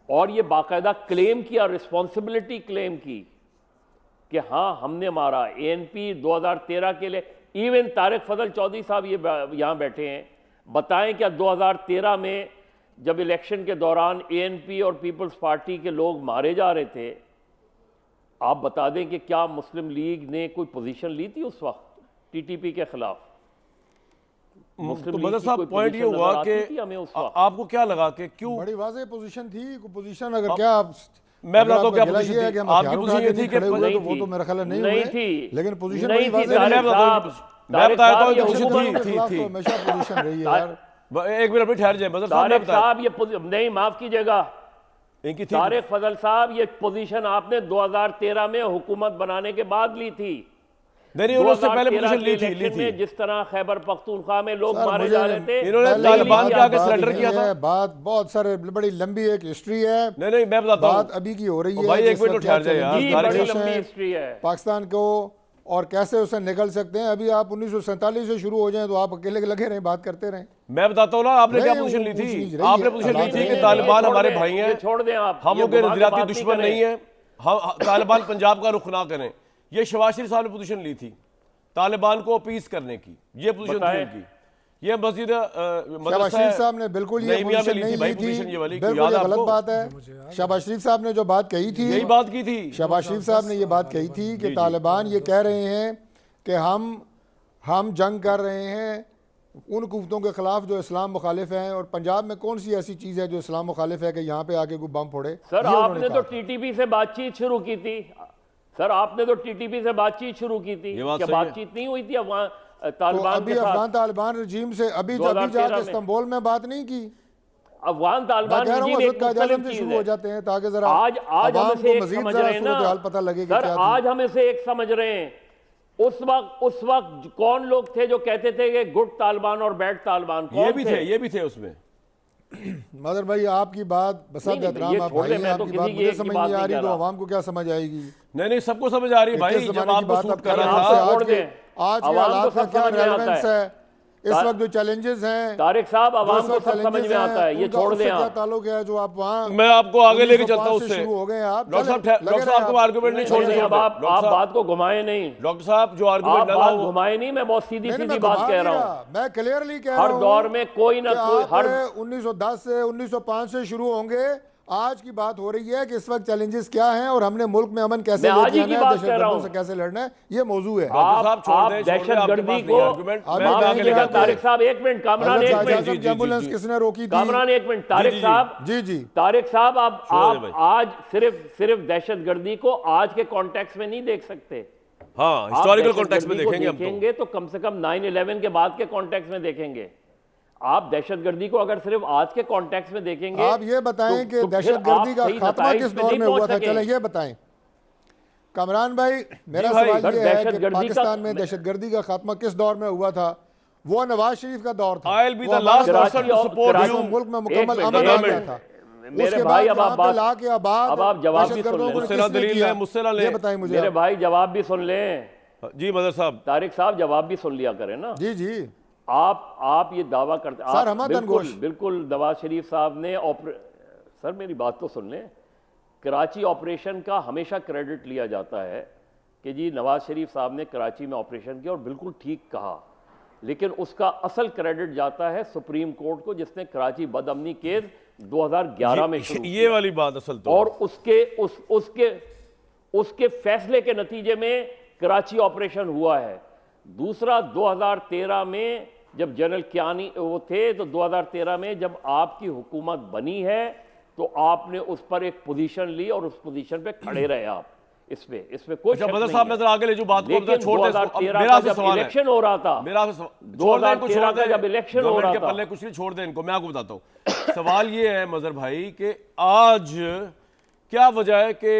और ये बाकायदा क्लेम किया, रिस्पॉन्सिबिलिटी क्लेम की कि हाँ हमने मारा। एएनपी 2013 के लिए, इवन तारिक फजल चौधरी साहब ये यहाँ बैठे हैं, बताएं क्या 2013 में जब इलेक्शन के दौरान एएनपी और पीपल्स पार्टी के लोग मारे जा रहे थे, आप बता दें कि क्या मुस्लिम लीग ने कोई पोजीशन ली थी उस वक्त टीटीपी के खिलाफ? तो मदर साहब पॉइंट ये हुआ कि आपको क्या लगा कि क्यों बड़ी वाज़ेह पोजीशन थी, पोजीशन अगर क्या मैं बताता हूं क्या पोजीशन थी, आपकी पोजीशन ये थी कि वो तो मेरा ख्याल नहीं नहीं थी, लेकिन पोजीशन नहीं थी। मैं बताता हूं पोजीशन थी हमेशा पोजीशन रही है यार। एक मिनट में ठहर जाए मदर साहब, ये नहीं, माफ कीजिएगा इनकी थी तारिक फजल साहब, ये पोजीशन आपने 2013 में हुकूमत बनाने के बाद ली थी। नहीं, उन्होंने उससे पहले 2013 पोजीशन ली के थी इलेक्शन में जिस तरह खैबर पख्तूनख्वा में लोग सर, मारे मुझे- जा रहे थे, इन्होंने पहले तालिबान के बात- आगे बात सरेंडर नहीं किया था। है, बात सर बड़ी लंबी एक हिस्ट्री है। नहीं मैं बताता बात हूँ। अभी की हो रही ओ है। भाई, एक जिस मिनट वक्त तो ठहर जाए क्या यार। जी, तारिक बड़ी साहब, लंबी है हिस्ट्री है। पाकिस्तान को, और कैसे उससे निकल सकते हैं। अभी आप 1947 से शुरू हो जाएं तो आप अकेले लगे रहें, बात करते रहें। मैं बताता हूँ ना, आपने क्या नहीं, पोजीशन वो ली पूछ लीजिए, थी? रही आपने है, पोजीशन ली हालात थी रही कि है। तालिबान ये हमारे छोड़ भाई दें, हैं, ये छोड़ दें आप, हम ये उनके घुमा के नजरियाती बात नहीं दुश्मन करें। नहीं है, हम तालिबान पंजाब का रुख ना करें। ये शहबाज शरीफ साहब ने पोजीशन ली थी तालिबान को अपीस करने की, ये पोजीशन थी बताएं। उनकी। ये मस्जिद शहबाज शरीफ साहब ने बिल्कुल ये नईमिया में पोजीशन ली नहीं थी भाई, ली पोजीशन थी, ये वाली, बिल्कुल याद ये है गलत आपको? बात है। शहबाज शरीफ साहब ने जो बात कही थी, यही बात की थी। शहबाज शरीफ साहब ने ये बात कही थी कि तालिबान ये कह रहे हैं कि हम जंग कर रहे हैं उन कुव्वतों के खिलाफ जो इस्लाम मुखालिफ हैं, और पंजाब में कौन सी ऐसी चीज़ है जो इस्लाम मुखालिफ है कि यहाँ पे आके कोई बम फोड़े। सर, ये उन्होंने आपने कहा तो टीटीपी से बातचीत शुरू की थी। सर, आपने तो टीटीपी से बातचीत शुरू की थी। ये बात क्या सही है। बातचीत नहीं हुई थी अफगान तो तालिबान अभी के साथ? अफगान तालिबान रजीम से अभी 2013 जाके में। इस्तांबुल में बात नहीं की। अफगान मैं तालिबान कह रहा हूँ regime हजरत एक कायद आज़म मुख्तलिफ से चीज शुरू है। हो जाते हैं ताकि जरा आज अवाम हम इसे को एक मजीद समझ जरा रहे हैं ना सूरत हाल पता लगे कि सर, क्या थी। आज हम इसे एक समझ रहे हैं। उस वक्त कौन लोग थे जो कहते थे कि गुड तालिबान और बैड तालिबान? ये कौन भी थे, ये भी थे उसमें। मदर भाई आपकी बात बसत नहीं, एहतराम ये आप छोड़ भाई दें, हैं, मैं तो आपकी बात किसी की मुझे एक की समझ बात नहीं आ नहीं रही कर तो रहा। आवाम को क्या समझ आएगी। नहीं सबको समझ आ रही है भाई, किस जब जमाने की आपको बात सूट आप कर कर रहे रहा हैं, था। आपसे छोड़ दें। आज के आवाम को हालात में सब क्या समझ में आता रेलेवेंस है। है, इस वक्त जो चैलेंजेस हैं, तारिक साहब, आवाम जो को सब समझ challenges में आता है, हैं, ये उनका छोड़ उससे दें क्या आप। ताल्लुक है जो आप वहाँ मैं आपको आगे लेके चलता हूँ 1905 उससे। से शुरू हो गए हैं आप। डॉक्टर साहब, चलें, लगे डॉक्टर साहब को रहे आप। आर्गुमेंट नहीं छोड़ने नहीं, अब आप बात को घुमाए नहीं। डॉक्टर साहब जो आप आर्गुमेंट ना बात हो, घुमाए नहीं, मैं बहुत सीधी नहीं, सीधी मैं बात घुमा कह नहीं रहा हूँ। रहा, मैं क्लियरली कह रहा हर हूँ दौर में कोई ना कि कोई आप हर 1910 से 1905 से शुरू होंगे। आज की बात हो रही है कि इस वक्त चैलेंजेस क्या हैं और हमने मुल्क में अमन कैसे मैं लेके आज ही आना की है, बात कह रहा दहशतगर्दों हूं। से कैसे लड़ना है, ये मौजू है। डॉक्टर साहब छोड़ आप दें, छोड़ दें, आपके दहशतगर्दी पास को नहीं है argument, अभी मैं कहेंगे आगे लेके आप- चलता हूं। तारिक साहब एक मिनट, कामरान हजरत एक शाहजहां मिनट, साहब की एम्बुलेंस किसने रोकी थी? कामरान एक मिनट, तारिक जी, जी। साहब, जी जी तारिक साहब, छोड़ दें भाई। आप आज सिर्फ दहशतगर्दी को आज के कॉन्टेक्स्ट में नहीं देख सकते। हाँ, आप हिस्टोरिकल कॉन्टेक्स्ट में दहशतगर्दी को देखेंगे हम तो। तो कम से कम 9/11 के बाद के कॉन्टेक्स्ट में देखेंगे। आप दहशतगर्दी को अगर सिर्फ आज के कॉन्टेक्स्ट में देखेंगे, आप ये बताएं कि तो फिर दहशतगर्दी आप का सही खात्मा नताइज किस पे दौर नहीं में हुआ पहुंच था, सके। चलें ये बताएं। कामरान भाई, मेरा भाई, सवाल सर, ये है कि दहशतगर्दी का- पाकिस्तान में दहशतगर्दी का खात्मा किस दौर में हुआ था? वो नवाज शरीफ का दौर था। I'll be वो the हमारा last दौर person था। to support जिसमें you. मुल्क में एक मुकम्मल मिनट, अमन आ एक गया मिनट। था। मेरे उसके भाई, बाद अब आप यहाँ पे बात- लाके अब आप जवाब भी सुन दहशतगर्दों लें। को मुझसे ना किसने दलील किया? लें, मुझसे ना लें। ये बताएं मुझे मेरे आप। भाई जवाब भी सुन लें। जी मदर साहब, तारिक साहब जवाब भी सुन लिया करें ना। जी जी आप ये दावा करते सर, आप हमद बिल्कुल अनगोश। बिल्कुल नवाज शरीफ साहब ने सर मेरी बात तो सुन लें। कराची ऑपरेशन का हमेशा क्रेडिट लिया जाता है कि जी नवाज शरीफ साहब ने कराची में ऑपरेशन किया और बिल्कुल ठीक कहा, लेकिन उसका असल क्रेडिट जाता है सुप्रीम कोर्ट को, जिसने कराची बदअमनी केस 2011 में शुरू ये वाली बात असल तो और उसके फैसले के नतीजे में कराची ऑपरेशन हुआ है। दूसरा, 2013 में जब जनरल कियानी वो थे, तो 2013 में जब आपकी हुकूमत बनी है तो आपने उस पर एक पोजीशन ली और उस पोजीशन पे खड़े रहे आप। इसमें कोई अच्छा शक मदर नहीं साहब है। नजर आगे ले जो बात को लेकिन छोड़ दें इसको। अब 2013 मेरा का आपसे जब सवाल है, इलेक्शन हो रहा था, मेरा आपसे छोड़ दें इनको, 2013 छोड़ का दें। जब इलेक्शन हो गवर्नमेंट रहा के था। पल्ले कुछ नहीं, छोड़ दें इनको, मैं आपको बताता हूँ। सवाल ये है मजहर भाई कि आज क्या वजह है कि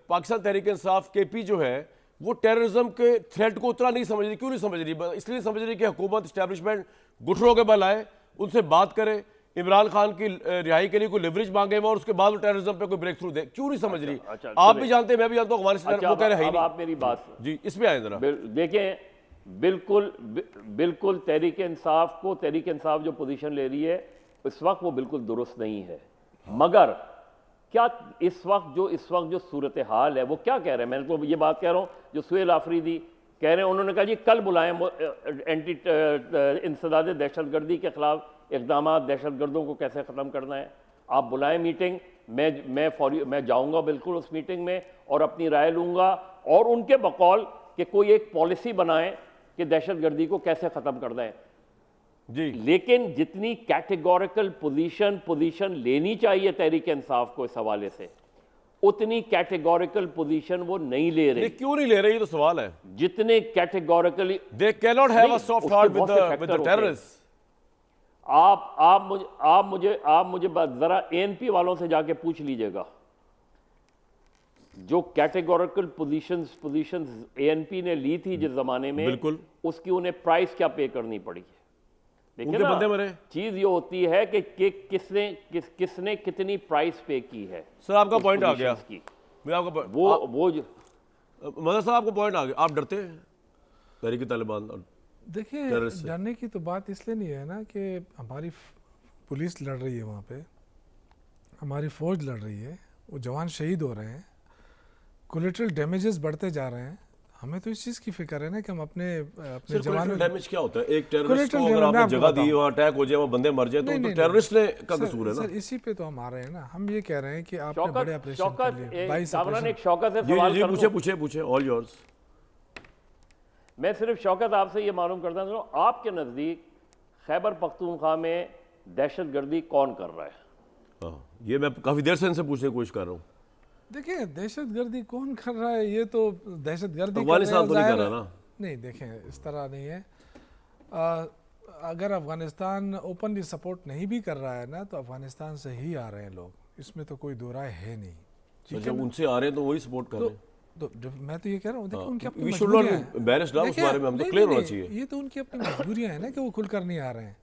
पाकिस्तान तहरीक इंसाफ केपी जो है वो टेररिज्म के थ्रेट को उतना नहीं समझ रही? क्यों नहीं समझ रही? इसलिए नहीं समझ रही कि हुकूमत इस्टेब्लिशमेंट घुटनों के बल आए, उनसे बात करे, इमरान खान की रिहाई के लिए कोई लिवरेज मांगे और उसके बाद वो टेररिज्म पे कोई ब्रेक थ्रू दे। क्यों नहीं समझ रही? अच्छा, आप सुनिए। भी जानते हैं, मैं भी जानता हूँ, अफगानिस्तान वो कह रहे हैं ही अब नहीं। आप मेरी बात जी इस पे आए जरा। देखें, बिल्कुल तहरीक इंसाफ जो पोजीशन ले रही है इस वक्त वो बिल्कुल दुरुस्त नहीं है। मगर क्या इस वक्त जो सूरत हाल है वो क्या कह रहे हैं? मैंने तो ये बात कह रहा हूं जो सुहेल आफरीदी कह रहे हैं, उन्होंने कहा जी कल बुलाएं एंटी इंसदाद दहशतगर्दी के खिलाफ इकदाम, दहशतगर्दों को कैसे ख़त्म करना है। आप बुलाएं मीटिंग, मैं जाऊंगा बिल्कुल उस मीटिंग में और अपनी राय लूंगा और उनके बकौल कि कोई एक पॉलिसी बनाएं कि दहशतगर्दी को कैसे ख़त्म करना है। जी लेकिन जितनी कैटेगोरिकल पोजीशन लेनी चाहिए तहरीक इंसाफ को इस हवाले से, उतनी कैटेगोरिकल पोजीशन वो नहीं ले रही। क्यों नहीं ले रही? तो सवाल है। जितने कैटेगोरिकली They cannot have नहीं, a soft उसके heart with बहुत से the factor होते हैं। terrorists. आप मुझे जरा एएनपी वालों से जाके पूछ लीजिएगा। जो कैटेगोरिकल पोजीशंस एएनपी ने ली थी जिस जमाने में, बिल्कुल, उसकी उन्हें प्राइस क्या पे करनी पड़ी है। देखिए उनके ना, बंदे मरे। चीज ये होती है कि किसने कितनी प्राइस पे की है। सर आपका पॉइंट आ गया, की मैं आपका वो मदर साहब आपको पॉइंट आ गया। आप डरते हैं तहरीक तालिबान और देखिए टेररिस्ट से? डरने की तो बात इसलिए नहीं है ना कि हमारी पुलिस लड़ रही है वहाँ पे, हमारी फौज लड़ रही है, वो जवान शहीद हो रहे हैं, कोलेटरल डैमेजेस बढ़ते जा रहे हैं। हमें तो इस चीज़ की फिक्र है ना कि हम अपने जवानों डैमेज क्या होता है? एक टेररिस्ट Collateral को अगर damage, मैं आपने आपको जगह दी, बताऊं। वहाँ अटैक हो जाए, वहाँ बंदे मर जाए, तो नहीं, टेररिस्ट ने का सर, कसूर है ना। सर इसी पे तो हम आ रहे हैं ना। हम ये कह रहे हैं कि आपने शौकत बड़े ऑपरेशन शौकत के लिए एक 22 कामरान ऑपरेशन एक शौकत से जी सवाल जी कर पूछे लूं। पूछे पूछे, ऑल योर्स। मैं सिर्फ शौकत आपसे ये मालूम करता हूँ, आपके नज़दीक खैबर पख्तूनख्वा में दहशतगर्दी कौन कर रहा है? हाँ, ये मैं काफ़ी देर से इनसे पूछने की कोशिश कर रहा हूँ। देखिए दहशतगर्दी कौन कर रहा है, ये तो दहशतगर्दी अफगानिस्तान तो नहीं कर रहा ना। नहीं, देखें इस तरह नहीं है। अगर अफगानिस्तान ओपनली सपोर्ट नहीं भी कर रहा है ना, तो अफगानिस्तान से ही आ रहे हैं लोग, इसमें तो कोई दो राय है नहीं। ठीक है जब ना? उनसे आ रहे हैं तो वही सपोर्ट कर रहे हैं। मैं तो ये कह रहा हूँ, देखिए उनकी अपनी We should not मजबूरियां हैं। embarrass ना उस देखिए, बारे में, हम तो नहीं, clear नहीं, होना नहीं, चाहिए। ये तो उनकी अपनी मजबूरियां हैं ना कि वो खुलकर नहीं आ रहे हैं,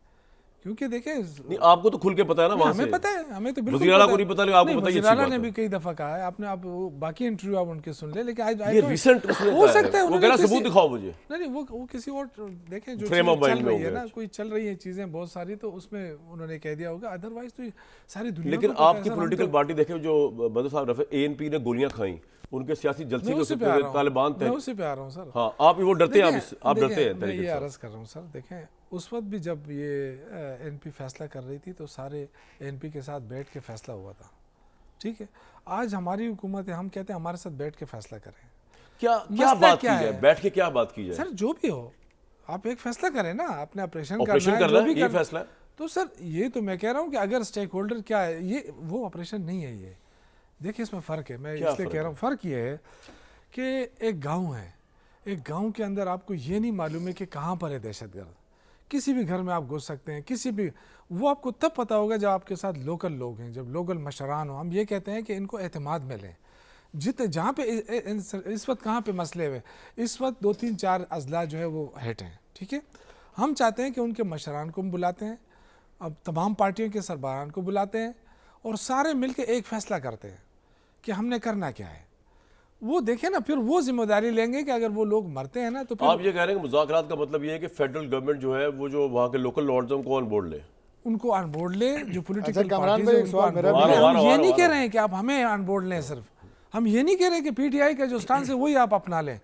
क्योंकि देखें नहीं, आपको तो खुल के पता है ना वहाँ से। हमें पता है, हमें तो बिल्कुल वज़ीर आला पता को है। नहीं पता, लेकिन आपको नहीं, पता है, ये वज़ीर आला अच्छी ने बात भी कई दफा कहा है, आपने आप वो बाकी इंटरव्यू आप उनके सुन ले, लेकिन आज ये रिसेंट उसने हो कहा सकता है वो उन्होंने कह रहा किसी- सबूत दिखाओ मुझे। नहीं, वो किसी और देखें जो Frame of चीज़ें mind चल में रही है होंगे ना, कोई चल रही है चीजें बहुत सारी, तो उसमें उन्होंने कह दिया होगा, अदरवाइज तो ये सारी दुनिया लेकिन को पता है आपकी सर, हम पॉलिटिकल तो- पार्टी देखे जो बदर साहब रफे एएनपी ने गोलियां खाई, उनके सियासी जलसे मैं के उसी पे आ उससे रहा हूँ, तालिबान मैं थे। उसी पे आ रहा हूँ सर। हाँ, आप वो डरते हैं, आप देखिए, डरते हैं मैं तरीके ये से। अर्ज कर रहा हूँ सर, देखें उस वक्त भी जब ये एनपी फैसला कर रही थी तो सारे एनपी के साथ बैठ के फैसला हुआ था। ठीक है, आज हमारी हुकूमत है, हम कहते हैं हमारे साथ बैठ के फैसला करें। क्या मसला बात की क्या जाए, है? बैठ के क्या बात की जाए? सर जो भी हो, आप एक फैसला करें ना, आपने ऑपरेशन ऑपरेशन करना है, करना जो है, भी ये करना- फैसला है। तो सर ये तो मैं कह रहा हूँ कि अगर स्टेक होल्डर क्या है, ये वो ऑपरेशन नहीं है। ये देखिए इसमें फ़र्क है, मैं क्या इसलिए फ़र्क कह रहा हूँ, फ़र्क ये है कि एक गांव है, एक गांव के अंदर आपको ये नहीं मालूम है कि कहाँ पर है दहशतगर्द। किसी भी घर में आप घुस सकते हैं, किसी भी, वो आपको तब पता होगा जब आपके साथ लोकल लोग हैं, जब लोकल मशरान हो। हम ये कहते हैं कि इनको एतमाद में लें। जितने जहाँ पे इस वक्त कहाँ पे मसले हुए, इस वक्त 2-3-4 अजला जो है वो हेट हैं। ठीक है, हम चाहते हैं कि उनके मशरान को हम बुलाते हैं, अब तमाम पार्टियों के सरबराहान को बुलाते हैं और सारे मिलकर एक फ़ैसला करते हैं कि हमने करना क्या है। वो देखें ना, फिर वो जिम्मेदारी लेंगे कि अगर वो लोग मरते हैं ना तो फिर आप ये कह रहे हैं कि मुज़ाकरात का मतलब ये है कि फेडरल गवर्नमेंट जो है वो जो वहाँ के लोकल लॉर्ड्स हैं उनको ऑन बोर्ड ले, उनको ऑन बोर्ड ले, जो पॉलिटिकल अच्छा, कमरान पार्टीज भाई, हैं एक उनको सवाल on मेरा board भी लें। है। हम ये वारो, नहीं वारो, कह रहे हैं कि आप हमें ऑन बोर्ड लें, सिर्फ हम ये नहीं कह रहे कि पीटीआई का जो स्टांस है वही आप अपना लें।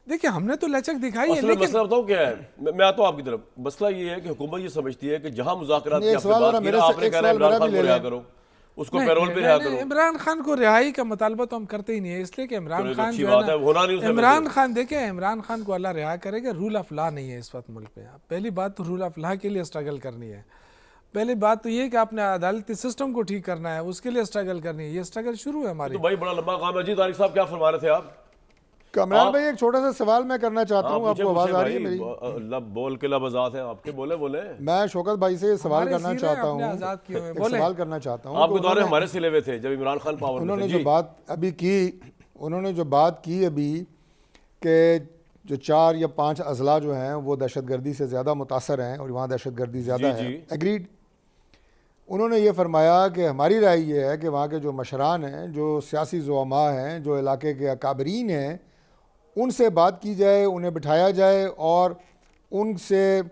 देखिए हमने तो लचक दिखाई है, असल में लेकिन मसला बताऊँ क्या है, मैं आता हूँ आपकी तरफ। मसला ये है कि हुकूमत ये समझती है कि जहाँ मुज़ाकरात नहीं, की एक आपसे सवाल बात जरा की मेरे ना, से- आपने एक कह रहा है सवाल इमरान मेरा खान भी को ले रिहा लें। करो, उसको नहीं, पैरोल पे रिहा करो। इमरान खान को रिहाई का मुतालबा तो हम करते ही नहीं है, इसलिए कि तो इमरान ये खान अच्छी जो बात है, है होना नहीं ना, उसने इमरान वैसे। खान देखें, इमरान खान को अल्लाह रिहा करेगा। रूल ऑफ लॉ नहीं है इस वक्त मुल्क पे। पहली बात तो रूल ऑफ लॉ के लिए स्ट्रगल करनी है। पहली बात तो ये कि आपने अदालती सिस्टम को ठीक करना है, उसके लिए स्ट्रगल करनी है। ये स्ट्रगल शुरू है हमारी। तो भाई बड़ा लंबा काम है जी। तारिक साहब क्या फरमा रहे थे आप? कमरान भाई, एक छोटा सा सवाल मैं करना चाहता हूँ, आपको आवाज़ आ रही है मेरी? बोल के लब आजाद है आपके, बोले बोले मैं शौकत भाई से सवाल हमारे करना सीरे चाहता अपने हूँ, आज़ाद किए हुए हैं। एक बोले। सवाल करना चाहता हूँ। आपके तो दौरे उन्होंने- हमारे सिले हुए थे जब इमरान खान पावर में उन्होंने थे जो जी। बात अभी की, उन्होंने जो बात की अभी कि जो 4 या 5 अजला जो हैं वो दहशतगर्दी से ज़्यादा मुतासर हैं और वहाँ दहशतगर्दी ज़्यादा जी, है, जी। एग्रीड। उन्होंने ये फरमाया कि हमारी राय ये है कि वहाँ के जो मशरान हैं, जो सियासी ज़ुआमा हैं, जो इलाके के अकाबरीन हैं, उनसे बात की जाए, उन्हें बिठाया जाए और उनसे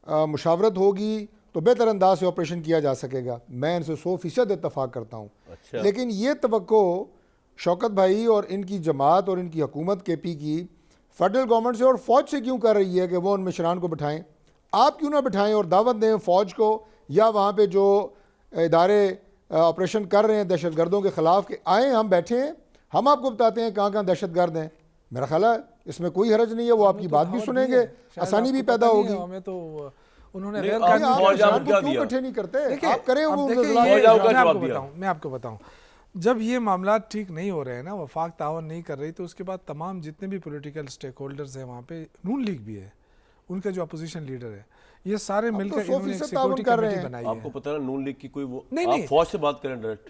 मुशावरत होगी तो बेहतर अंदाज से ऑपरेशन किया जा सकेगा। मैं इनसे 100% इत्तफाक करता हूँ। अच्छा। लेकिन ये तवक्को शौकत भाई और इनकी जमात और इनकी हुकूमत KP की फेडरल गवर्नमेंट से और फ़ौज से क्यों कर रही है कि वो उन मशरान को बिठाएं? आप क्यों ना बिठाएं और दावत दें फ़ौज को या वहाँ पे जो इदारे ऑपरेशन कर रहे हैं दहशतगर्दों के ख़िलाफ़, कि आएँ, हम बैठे हैं, हम आपको बताते हैं कहाँ कहाँ दहशतगर्द हैं। मेरा ख्याल है इसमें कोई हरज नहीं है, वो आपकी बात भी सुनेंगे, आसानी भी पैदा होगी। हमें तो उन्होंने नहीं, गैर आप कानूनी- आप फौज मशरान आपको को क्या क्यों दिया? इकट्ठे नहीं करते? देखिए, आप करें अब वो देखिए, ज़िला- ये- फौज आपका मैं जवाब आपको दिया। बताऊं, मैं आपको बताऊं, जब ये मामला ठीक नहीं हो रहे हैं ना, वफाक तावन नहीं कर रही, तो उसके बाद तमाम जितने भी पॉलिटिकल स्टेक होल्डर्स हैं वहाँ पे, नून लीग भी है, उनका जो अपोजिशन लीडर है, ये सारे मिलकर इन्होंने एक 100% सिक्योरिटी कर रहे कमेटी हैं। बनाई है। आपको पता है नून लीग की कोई वो नहीं, आप नहीं। फौज से बात करें डायरेक्ट।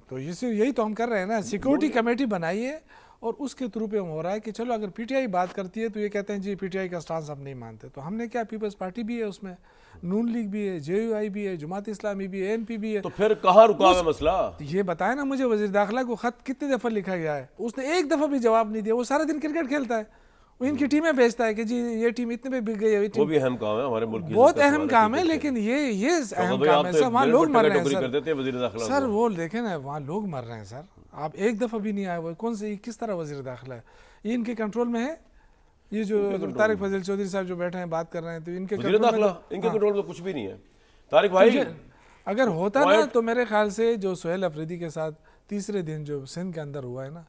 तो यही तो हम कर रहे हैं ना, सिक्योरिटी कमेटी बनाई है और उसके थ्रू पे हो रहा है कि चलो अगर पीटीआई बात करती है तो ये कहते हैं जी पीटीआई का स्टांस हम नहीं मानते। तो हमने क्या, पीपल्स पार्टी भी है उसमें, नून लीग भी है, जेयूआई भी है, जमात इस्लामी भी है, एनपी भी है। तो फिर कहाँ रुका हुआ है मसला? ये बताया ना मुझे, वजीर दाखिला को खत कितने दफ़ा लिखा गया है, उसने एक दफ़ा भी जवाब नहीं दिया। वो सारा दिन क्रिकेट खेलता है, वो इनकी टीमें भेजता है कि जी ये टीम इतने पे बिक गई है, वो भी अहम काम है हमारे मुल्क की। बहुत अहम काम है, लेकिन ये अहम काम है सर। वहाँ लोग मर रहे हैं सर, वो देखें ना, वहाँ लोग मर रहे हैं सर। आप एक दफ़ा भी नहीं आए, वो कौन से किस तरह वजीर दाखिला है? ये इनके कंट्रोल में है? ये जो तारिक फजल चौधरी साहब जो बैठे हैं बात कर रहे हैं, तो इनके वजीर दाखिला इनके कंट्रोल में कुछ भी नहीं है। तारिक भाई अगर होता ना तो मेरे ख्याल से जो सोहेल अफरीदी के साथ तीसरे दिन जो सिंध के अंदर हुआ है ना,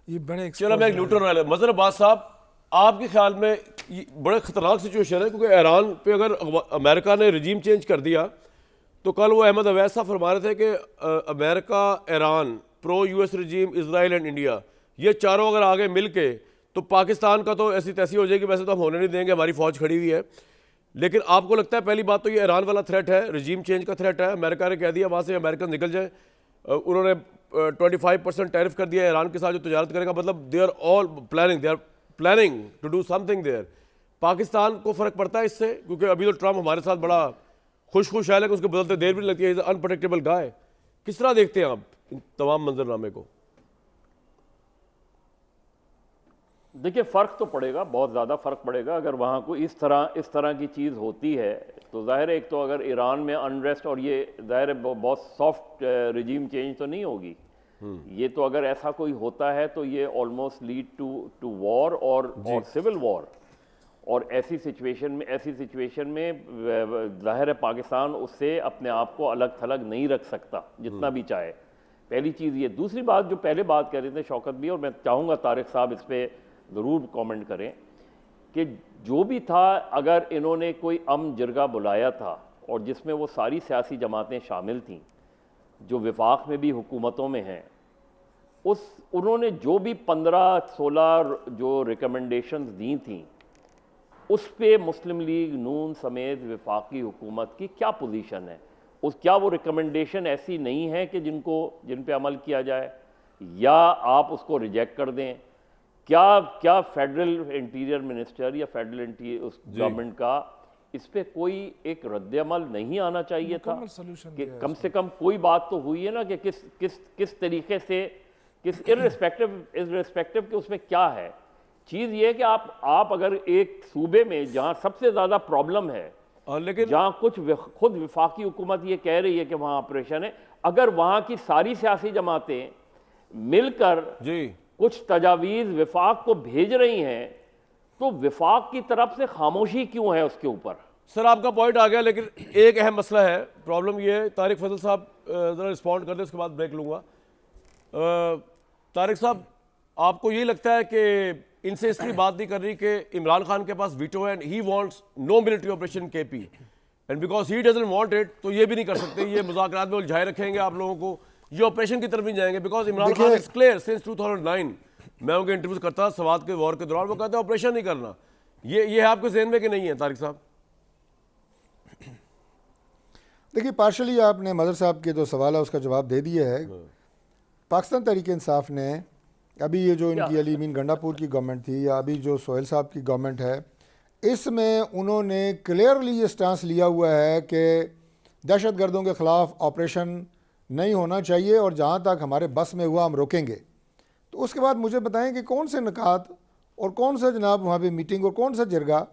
ये बड़े चलो मैं एक न्यूट्रल रहा मजहर अब्बास साहब, आपके ख्याल में ये बड़ा खतरनाक सिचुएशन है, क्योंकि ईरान पे अगर अमेरिका ने रजीम चेंज कर दिया तो कल वो अहमद अवैस साहब फरमा रहे थे कि America, Iran, pro US regime, Israel and India, ये चारों अगर आगे मिल के तो पाकिस्तान का तो ऐसी तैसी हो जाएगी। वैसे तो हम होने नहीं देंगे, हमारी फौज खड़ी हुई है, लेकिन आपको लगता है पहली बात तो ये ईरान वाला थ्रेट है, रजीम चेंज का थ्रेट है, अमेरिका ने कह दिया वहाँ से अमेरिकन निकल जाए, उन्होंने 25% टैरिफ कर दिया ईरान के साथ जो तजारत करेगा, मतलब they are all planning to do something there. Pakistan को फ़र्क पड़ता है इससे? क्योंकि अभी तो ट्रम्प हमारे साथ बड़ा खुश है, लेकिन उसके बदलते देर भी लगती है, अनप्रडिक्टेबल गाय। किस तरह देखते हैं आप इन तमाम मंजरनामे को? देखिए फ़र्क तो पड़ेगा, बहुत ज़्यादा फ़र्क पड़ेगा। अगर वहाँ को इस तरह की चीज़ होती है तो ज़ाहिर है, एक तो अगर ईरान में अनरेस्ट, और ये ज़ाहिर है बहुत सॉफ्ट रिजीम चेंज तो नहीं होगी, ये तो अगर ऐसा कोई होता है तो ये ऑलमोस्ट लीड टू वॉर और सिविल वॉर। और ऐसी सिचुएशन में ज़ाहिर है पाकिस्तान उससे अपने आप को अलग थलग नहीं रख सकता जितना भी चाहे। पहली चीज़ ये। दूसरी बात जो पहले बात कर रहे थे शौकत भी, और मैं चाहूँगा तारिक साहब इस पर ज़रूर कमेंट करें, कि जो भी था, अगर इन्होंने कोई जिरगा बुलाया था और जिसमें वो सारी सियासी जमातें शामिल थीं जो विफाक में भी हुकूमतों में हैं, उन्होंने जो भी 15-16 जो रिकमेंडेशंस दी थी उस पे मुस्लिम लीग नून समेत विफाकी हुकूमत की क्या पोजीशन है? क्या वो रिकमेंडेशन ऐसी नहीं है कि जिन पे अमल किया जाए, या आप उसको रिजेक्ट कर दें? क्या फेडरल इंटीरियर मिनिस्टर या फेडरल गवर्नमेंट का इस पे कोई एक रद्द-ए-अमल नहीं आना चाहिए था? कि कम से कम कोई बात तो हुई है ना, कि किस तरीके से, किस इर्रेस्पेक्टिव कि उसमें क्या है। चीज़ ये है कि आप अगर एक सूबे में जहाँ सबसे ज़्यादा प्रॉब्लम है, लेकिन जहाँ खुद विफाकी हुकूमत ये कह रही है कि वहाँ ऑपरेशन है, अगर वहाँ की सारी सियासी जमातें मिलकर कुछ तजावीज़ विफाक को भेज रही हैं, तो विफाक की तरफ से खामोशी क्यों है उसके ऊपर? सर आपका पॉइंट आ गया, लेकिन एक अहम मसला है, प्रॉब्लम ये है। तारिक फजल साहब ज़रा रिस्पॉन्ड कर दें, उसके बाद ब्रेक लूँगा। तारिक साहब, आपको ये लगता है कि इनसे इसलिए बात नहीं कर रही कि इमरान खान के पास वीटो है and he wants no military operation KP, and because he doesn't want it, तो ये भी नहीं कर सकते, ये मुज़ाकरात में उलझाए रखेंगे आप लोगों को, ये ऑपरेशन की तरफ नहीं जाएंगे? Because Imran Khan is clear since 2009, मैं उनके इंटरव्यूज करता सवाद के वॉर के दौरान, वो कहते हैं ऑपरेशन नहीं करना। ये है आपके ज़हन में कि नहीं है तारिक साहब? देखिए, पार्शली आपने मदर साहब के जो सवाल है उसका जवाब दे दिया है। पाकिस्तान तहरीक इंसाफ ने अभी ये जो इनकी अली मीन गंडापुर की गवर्नमेंट थी, या अभी जो सोहेल साहब की गवर्नमेंट है, इसमें उन्होंने क्लियरली ये स्टांस लिया हुआ है कि दहशतगर्दों के ख़िलाफ़ ऑपरेशन नहीं होना चाहिए, और जहाँ तक हमारे बस में हुआ हम रोकेंगे। तो उसके बाद मुझे बताएं कि कौन से निकात और कौन सा जनाब वहाँ पे मीटिंग और कौन सा जिरगा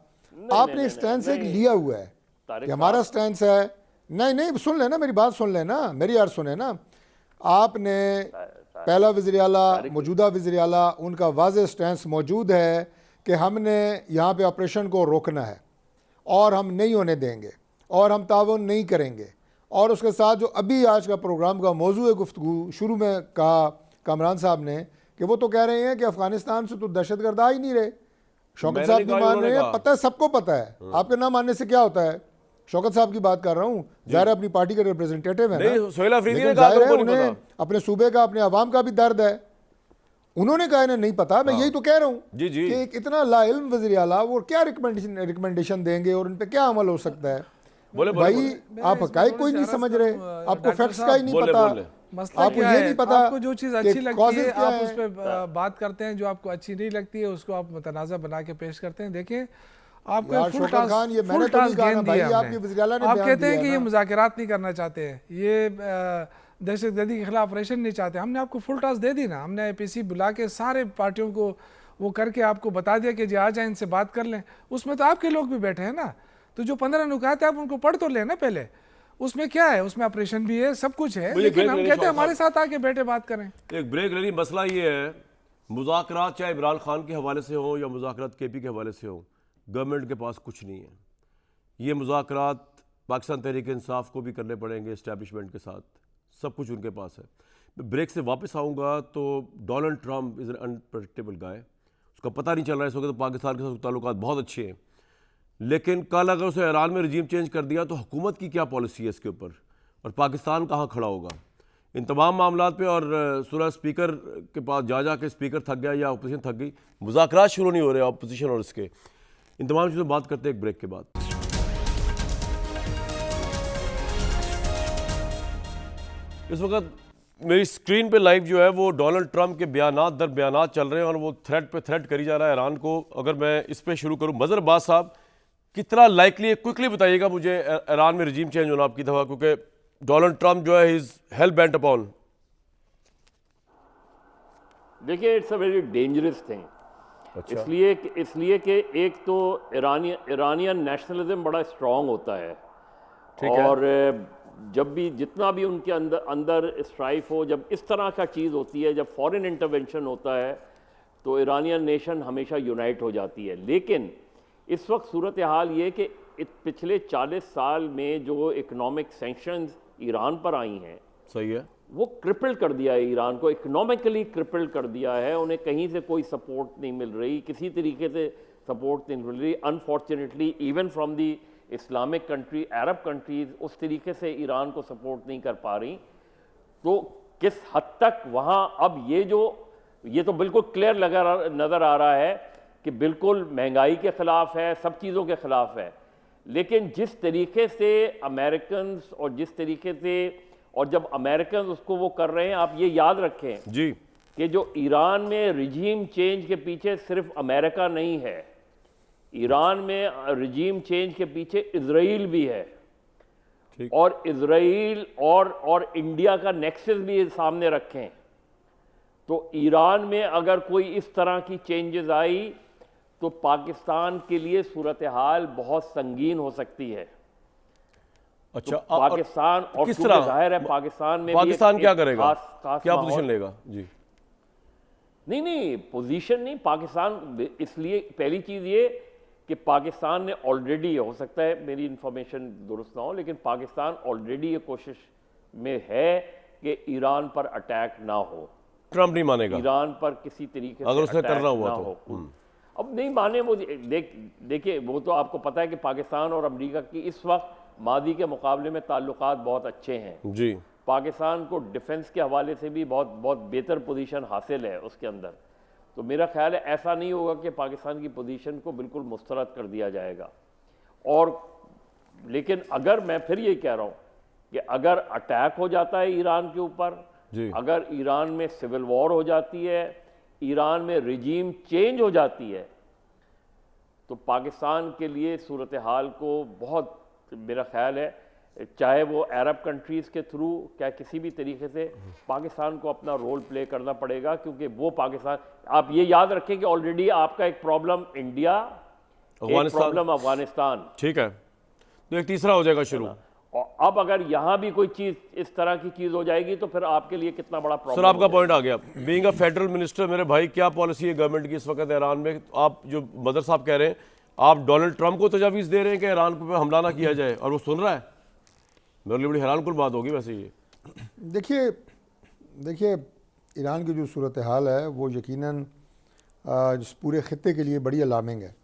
आपने स्टैंड से लिया हुआ है कि हमारा स्टैंड है? नहीं, सुन लेना, मेरी बात सुन लेना, मेरी यार सुने ना। आपने पहला वज़ीर आला, मौजूदा वज़ीर आला, उनका वाज़ेह स्टैंड मौजूद है कि हमने यहाँ पे ऑपरेशन को रोकना है और हम नहीं होने देंगे और हम ताउन नहीं करेंगे। और उसके साथ जो अभी आज का प्रोग्राम का मौजू है, गुफ्तगू शुरू में कहा कामरान साहब ने कि वो तो कह रहे हैं कि अफगानिस्तान से तो दहशतगर्द आ ही नहीं रहे। शौकत साहब नहीं मान रहे हैं, पता है, सबको पता है। आपके ना मानने से क्या होता है? शौकत साहब की बात कर रहा हूँ, ज़ाहिर अपनी पार्टी के रिप्रेजेंटेटिव है ना, लेकिन ज़ाहिर है उन्हें अपने सूबे का, अपने अवाम का भी दर्द है। उन्होंने कहा इन्हें नहीं पता, मैं यही तो कह रहा हूँ जी जी कि एक इतना लाइल्म वज़ीर आला वो क्या रिकमेंडेशन देंगे और उन पे क्या अमल हो सकता है। बोले भाई आप हकायक कोई नहीं समझ रहे, आपको फैक्ट्स का ही नहीं पता, मसला आपको क्या ये है, नहीं पता आपको जो चीज़ अच्छी कि लगती causes है क्या आप है। उस पर बात करते हैं, जो आपको अच्छी नहीं लगती है उसको आप मुतनाज़ा बना के पेश करते हैं। देखिए आपको यार फुल शौकत खान, ये मैंने फुल तो नहीं टास्क कहा ना गेंद भाई, दिया आपके वज़ीर आला ने आप बयान कहते हैं दिया कि है ये ना। मुज़ाकरात नहीं करना चाहते हैं, ये दहशतगर्दी के खिलाफ ऑपरेशन नहीं चाहते। हमने आपको फुल टास्क दे दी ना, हमने APC बुला के सारे पार्टियों को वो करके आपको बता दिया कि जी आ जाए, इनसे बात कर लें। उसमें तो आपके लोग भी बैठे हैं ना, तो जो 15 नुकात है आप उनको पढ़ तो लें ना पहले। उसमें क्या है, उसमें ऑपरेशन भी है, सब कुछ है, लेकिन हम कहते हैं हमारे साथ आके बैठे बात करें। एक ब्रेक लेनी। मसला ये है, मुज़ाकरात चाहे इमरान खान के हवाले से हो या मुज़ाकरात KP के हवाले से हो, गवर्नमेंट के पास कुछ नहीं है। ये मुज़ाकरात पाकिस्तान तहरीक इंसाफ को भी करने पड़ेंगे, इस्टेब्लिशमेंट के साथ, सब कुछ उनके पास है। मैं ब्रेक से वापस आऊँगा तो Donald Trump is an unpredictable guy, उसका पता नहीं चल रहा है इस वक्त। तो पाकिस्तान के साथ ताल्लुकात बहुत अच्छे हैं, लेकिन कल अगर उसे ईरान में रजीम चेंज कर दिया तो हुकूमत की क्या पॉलिसी है इसके ऊपर, और पाकिस्तान कहाँ खड़ा होगा इन तमाम मामलों पे। और सूरह स्पीकर के पास जा के स्पीकर थक गया या अपोजिशन थक गई, मुज़ाकरात शुरू नहीं हो रहे अपोजिशन और इसके, इन तमाम चीज़ों बात करते हैं एक ब्रेक के बाद। इस वक्त मेरी स्क्रीन पे लाइव जो है वो डोनाल्ड ट्रम्प के बयानात दर बयानात चल रहे हैं और वो थ्रेट पे थ्रेट करी जा रहा है ईरान को। अगर मैं इस पे शुरू करूं, मज़हर अब्बास साहब कितना लाइकली है, क्विकली बताइएगा मुझे ईरान में रजीम चेंज होना आपकी दफ़ा, क्योंकि डोनाल्ड ट्रम्प जो है इज हेल बेंट अपॉन। देखिए it's a very dangerous thing, इसलिए कि एक तो ईरानियन नेशनलिज्म बड़ा स्ट्रांग होता है, और जब भी जितना भी उनके अंदर स्ट्राइफ हो, जब इस तरह का चीज़ होती है, जब फॉरेन इंटरवेंशन होता है तो ईरानियन नेशन हमेशा यूनाइट हो जाती है। लेकिन इस वक्त सूरत हाल ये कि पिछले 40 साल में जो इकोनॉमिक सैंक्शंस ईरान पर आई हैं, सही है, वो क्रिपल कर दिया है ईरान को, इकोनॉमिकली क्रिपल कर दिया है। उन्हें कहीं से कोई सपोर्ट नहीं मिल रही, किसी तरीके से सपोर्ट नहीं मिल रही। Unfortunately even from the Islamic country, Arab countries उस तरीके से ईरान को सपोर्ट नहीं कर पा रही। तो किस हद तक वहाँ अब ये तो बिल्कुल क्लियर नज़र आ रहा है कि बिल्कुल महंगाई के ख़िलाफ़ है, सब चीज़ों के ख़िलाफ़ है। लेकिन जिस तरीके से अमेरिकन्स और जिस तरीके से, और जब अमेरिकन उसको वो कर रहे हैं, आप ये याद रखें जी कि जो ईरान में रिजीम चेंज के पीछे सिर्फ अमेरिका नहीं है, ईरान में रिजीम चेंज के पीछे इजराइल भी है, और इजराइल और इंडिया का नेक्सस भी सामने रखें। तो ईरान में अगर कोई इस तरह की चेंजेस आई तो पाकिस्तान के लिए सूरत हाल बहुत संगीन हो सकती है। अच्छा, तो पाकिस्तान और किस तरह जाहिर है पाकिस्तान में पाकिस्तान क्या करेगा, खास क्या पोजीशन लेगा? जी नहीं पोजीशन नहीं, पाकिस्तान इसलिए पहली चीज़ ये कि पाकिस्तान ने ऑलरेडी, हो सकता है मेरी इंफॉर्मेशन दुरुस्त ना हो, लेकिन पाकिस्तान ऑलरेडी ये कोशिश में है कि ईरान पर अटैक ना हो। ट्रम्प नहीं मानेगा ईरान पर किसी तरीके से अगर उसने अटैक करना हुआ ना तो। हो। अब नहीं माने वो, देखिए वो तो आपको पता है कि पाकिस्तान और अमेरिका की इस वक्त मादी के मुकाबले में ताल्लुकात बहुत अच्छे हैं जी। पाकिस्तान को डिफेंस के हवाले से भी बहुत बहुत बेहतर पोजीशन हासिल है उसके अंदर। तो मेरा ख्याल है ऐसा नहीं होगा कि पाकिस्तान की पोजीशन को बिल्कुल मुस्तरद कर दिया जाएगा। और लेकिन अगर मैं फिर ये कह रहा हूँ कि अगर अटैक हो जाता है ईरान के ऊपर, अगर ईरान में सिविल वॉर हो जाती है, ईरान में रिजीम चेंज हो जाती है, तो पाकिस्तान के लिए सूरत हाल को बहुत, मेरा ख्याल है चाहे वो अरब कंट्रीज़ के थ्रू, क्या किसी भी तरीके से पाकिस्तान को अपना रोल प्ले करना पड़ेगा। क्योंकि वो पाकिस्तान, आप ये याद रखें कि ऑलरेडी आपका एक प्रॉब्लम इंडिया, एक प्रॉब्लम अफगानिस्तान, ठीक है, तो एक तीसरा हो जाएगा शुरू। और अब अगर यहाँ भी कोई चीज़ इस तरह की चीज़ हो जाएगी तो फिर आपके लिए कितना बड़ा प्रॉब्लम। सर आपका पॉइंट आ गया। बीइंग अ फेडरल मिनिस्टर, मेरे भाई क्या पॉलिसी है गवर्नमेंट की इस वक्त ईरान में? आप जो मदर साहब कह रहे हैं, आप डोनाल्ड ट्रम्प को तजावीज़ दे रहे हैं कि ईरान पर हमला ना किया जाए, और वो सुन रहा है? मेरे लिए बड़ी हैरानकुन बात होगी वैसे ये। देखिए ईरान की जो सूरत हाल है वो यकीनन जिस पूरे ख़त्े के लिए बड़ी अलार्मिंग है।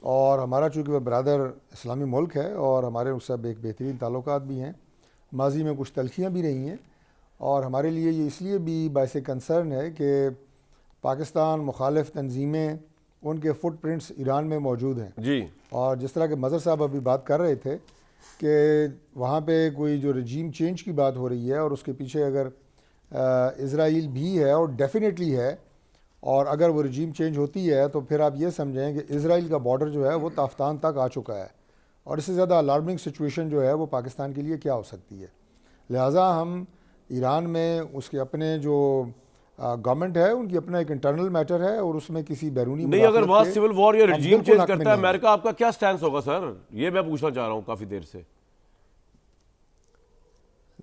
और हमारा चूँकि वह बरादर इस्लामी मुल्क है और हमारे उस सब एक बेहतरीन ताल्लुकात भी हैं, माजी में कुछ तलखियाँ भी रही हैं, और हमारे लिए ये इसलिए भी बायसे कंसर्न है कि पाकिस्तान मुखालिफ तंजीमें, उनके फुटप्रिंट्स ईरान में मौजूद हैं जी। और जिस तरह के मज़हर साहब अभी बात कर रहे थे कि वहाँ पे कोई जो रजीम चेंज की बात हो रही है और उसके पीछे अगर इज़राइल भी है और डेफिनेटली है, और अगर वो रजीम चेंज होती है तो फिर आप ये समझें कि इज़राइल का बॉर्डर जो है वो ताफ्तान तक आ चुका है और इससे ज़्यादा अलार्मिंग सिचुएशन जो है वो पाकिस्तान के लिए क्या हो सकती है। लिहाजा हम ईरान में उसके अपने जो गवर्नमेंट है उनकी अपना एक इंटरनल मैटर है और उसमें किसी बैरूनी नहीं, अगर वहाँ सिविल वॉर या रजीम चेंज करता है नहीं। अमेरिका, आपका क्या स्टैंड होगा सर? ये मैं पूछना चाह रहा हूँ काफ़ी देर से।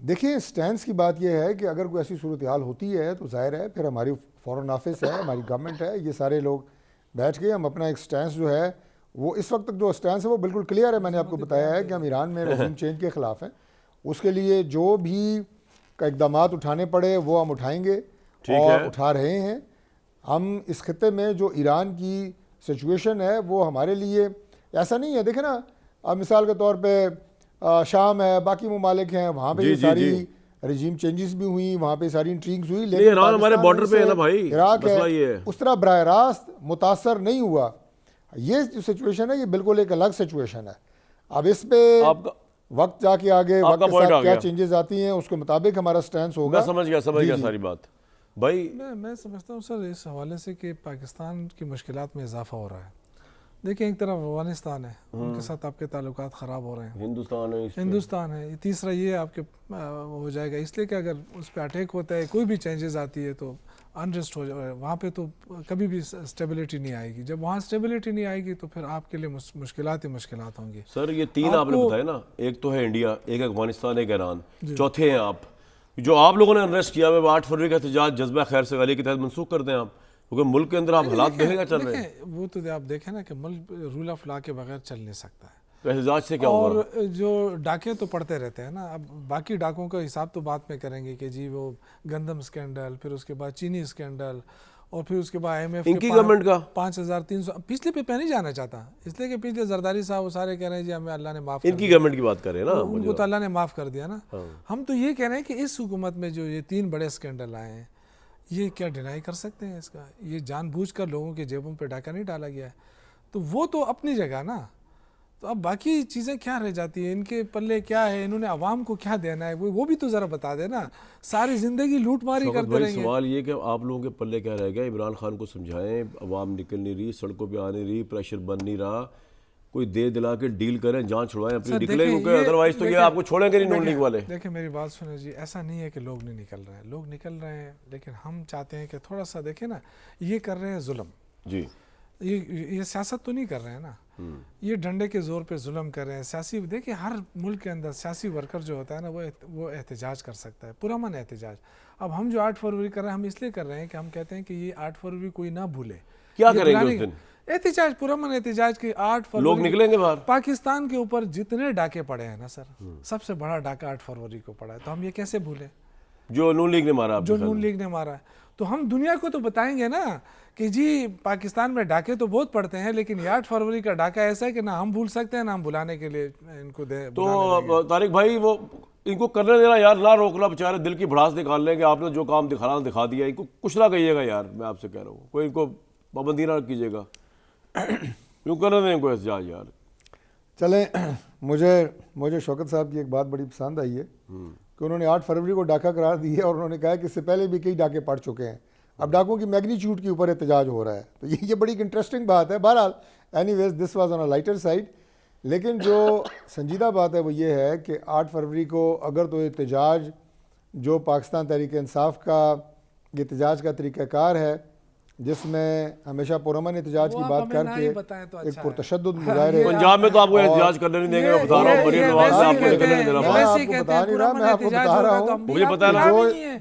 देखिए, स्टैंड की बात यह है कि अगर कोई ऐसी सूरत हाल होती है तो जाहिर है फिर हमारी फॉरेन ऑफिस है, हमारी गवर्नमेंट है, ये सारे लोग बैठ के हम अपना एक स्टैंड जो है वो इस वक्त तक जो स्टैंड है वो बिल्कुल क्लियर है। मैंने आपको बताया है कि हम ईरान में रजीम चेंज के ख़िलाफ़ हैं। उसके लिए जो भी इक़दाम उठाने पड़े वो हम उठाएंगे और उठा रहे हैं। हम इस खत्ते में जो ईरान की सिचुएशन है वो हमारे लिए ऐसा नहीं है। देखें ना, अब मिसाल के तौर पे शाम है, बाकी ममालिक हैं, वहाँ पे ये सारी रजीम चेंजेस भी हुई, वहाँ पे सारी इंट्रीग्स हुई, लेकिन ईरान हमारे बॉर्डर पे है ना भाई, इराक है, है, उस तरह बराह रास्त मुतासर नहीं हुआ। ये जो सिचुएशन है ये बिल्कुल एक अलग सिचुएशन है। अब इस पे वक्त जाके आगे वक्त के साथ क्या चेंजेस आती हैं उसके मुताबिक हमारा स्टैंड होगा। मैं समझ गया सारी बात भाई। मैं समझता हूँ सर इस हवाले से कि पाकिस्तान की मुश्किलात में इजाफा हो रहा है। देखिए, एक तरफ अफगानिस्तान है, उनके साथ आपके ताल्लुकात ख़राब हो रहे हैं, हिंदुस्तान है, तीसरा ये आपके हो जाएगा, इसलिए कि अगर उस पर अटैक होता है, कोई भी चेंजेस आती है तो अनरेस्ट हो जाए वहाँ पे, तो कभी भी स्टेबिलिटी नहीं आएगी। जब वहाँ स्टेबिलिटी नहीं आएगी तो फिर आपके लिए मुश्किलात ही मुश्किलात होंगी। सर ये तीन आपने बताया ना, एक तो है इंडिया, एक अफगानिस्तान, एक ईरान, चौथे हैं आप। जो आप लोगों ने अरेस्ट किया हुआ 8 फरवरी का एहतजाज जज्बा खैर से गाली के तहत मनसूख कर दें आप, क्योंकि मुल्क के अंदर आप हालात देखेगा चल रहे हैं। वो तो आप देखें ना कि मुल्क रूल ऑफ लॉ के बगैर चल नहीं सकता है। तो एहतजाज से क्या और होगा? जो डाके तो पड़ते रहते हैं ना। अब बाकी डाकों का हिसाब तो बाद में करेंगे कि जी वो गंदम स्कैंडल, फिर उसके बाद चीनी स्कैंडल, और फिर उसके बाद IMF इनकी गवर्नमेंट का 5300 पिछले पे नहीं जाना चाहता, इसलिए कि पिछले जरदारी साहब वो सारे कह रहे हैं जी हमें अल्लाह ने माफ़, इनकी गवर्नमेंट की बात कर रहे हैं ना, उनको तो अल्लाह ने माफ़ कर दिया ना। हम तो ये कह रहे हैं कि इस हुकूमत में जो ये 3 बड़े स्कैंडल आए हैं, ये क्या डिनाई कर सकते हैं इसका? ये जानबूझकर लोगों के जेबों पे डाका नहीं डाला गया है, तो वो तो अपनी जगह ना। तो अब बाकी चीज़ें क्या रह जाती हैं, इनके पल्ले क्या है, इन्होंने आवाम को क्या देना है, वो भी तो ज़रा बता देना। सारी ज़िंदगी लूट मारी करते रहेंगे। सवाल ये कि आप लोगों के पल्ले क्या रह गया? इमरान खान को समझाएं, अवाम निकल नहीं रही, सड़कों पे आ नहीं रही, प्रेशर बन नहीं रहा, कोई दे दिला के डील करें, जान छुड़वाएं, अपनी निकले, क्योंकि अदरवाइज तो ये आपको छोड़ेंगे नहीं नॉन लीग वाले। देखिए मेरी बात सुने जी, ऐसा नहीं है कि लोग नहीं निकल रहे हैं, लोग निकल रहे हैं, लेकिन हम चाहते हैं कि थोड़ा सा देखें ना, ये कर रहे हैं जुल्म जी, ये सियासत तो नहीं कर रहे हैं ना, ये डंडे के जोर पे जुल्म कर रहे हैं। सियासी देखिए हर मुल्क के अंदर सियासी वर्कर जो होता है ना वो एहतजाज कर सकता है, पुरअमन एहतजाज। अब हम जो 8 फरवरी कर रहे हैं, हम इसलिए कर रहे हैं कि हम कहते हैं कि ये 8 फरवरी कोई ना भूले। क्या करेंगे उस दिन? एहतजाज, पुरअमन एहतजाज की 8 फरवरी लोग निकलेंगे बाहर। पाकिस्तान के ऊपर जितने डाके पड़े हैं ना सर, सबसे बड़ा डाका 8 फरवरी को पड़ा है, तो हम ये कैसे भूलें? जो नून लीग ने मारा, जो नून लीग ने मारा है, तो हम दुनिया को तो बताएंगे ना कि जी पाकिस्तान में डाके तो बहुत पड़ते हैं, लेकिन 8 फरवरी का डाका ऐसा है कि ना हम भूल सकते हैं ना हम भुलाने के लिए इनको दे। तो तारिक भाई वो इनको करने देना यार, ना रोकना, बेचारे दिल की भड़ास निकाल लेंगे। आपने जो काम दिखाना दिखा दिया, इनको कुछ ना कहिएगा यार, मैं आपसे कह रहा हूँ, कोई इनको पाबंदी ना कीजिएगा, क्यों करने दें इनको एहतजाज यार। चलें, मुझे शौकत साहब की एक बात बड़ी पसंद आई है कि उन्होंने 8 फरवरी को डाका करार दिया और उन्होंने कहा कि इससे पहले भी कई डाके पड़ चुके हैं, अब डाकों की मैग्नीट्यूड के ऊपर एहतजाज हो रहा है। तो ये बड़ी इंटरेस्टिंग बात है। बहरहाल anyways this was on a lighter side, लेकिन जो संजीदा बात है वो ये है कि 8 फरवरी को अगर तो एहतजाज जो पाकिस्तान तहरीक इंसाफ का एहतजाज का तरीक़ाकार है, जिसमें हमेशा पुरअमन एहतजाज की बात करके तो एक पुरतशद्दुद मुजाहिरे। पंजाब में तो आपको एहतजाज करने नहीं देंगे, मैं बता रहा हूँ, मरीम नवाज से आपको निकलने नहीं देना। मैं आपको बता नहीं रहा, मैं आपको बता रहा हूँ, मुझे पता है ना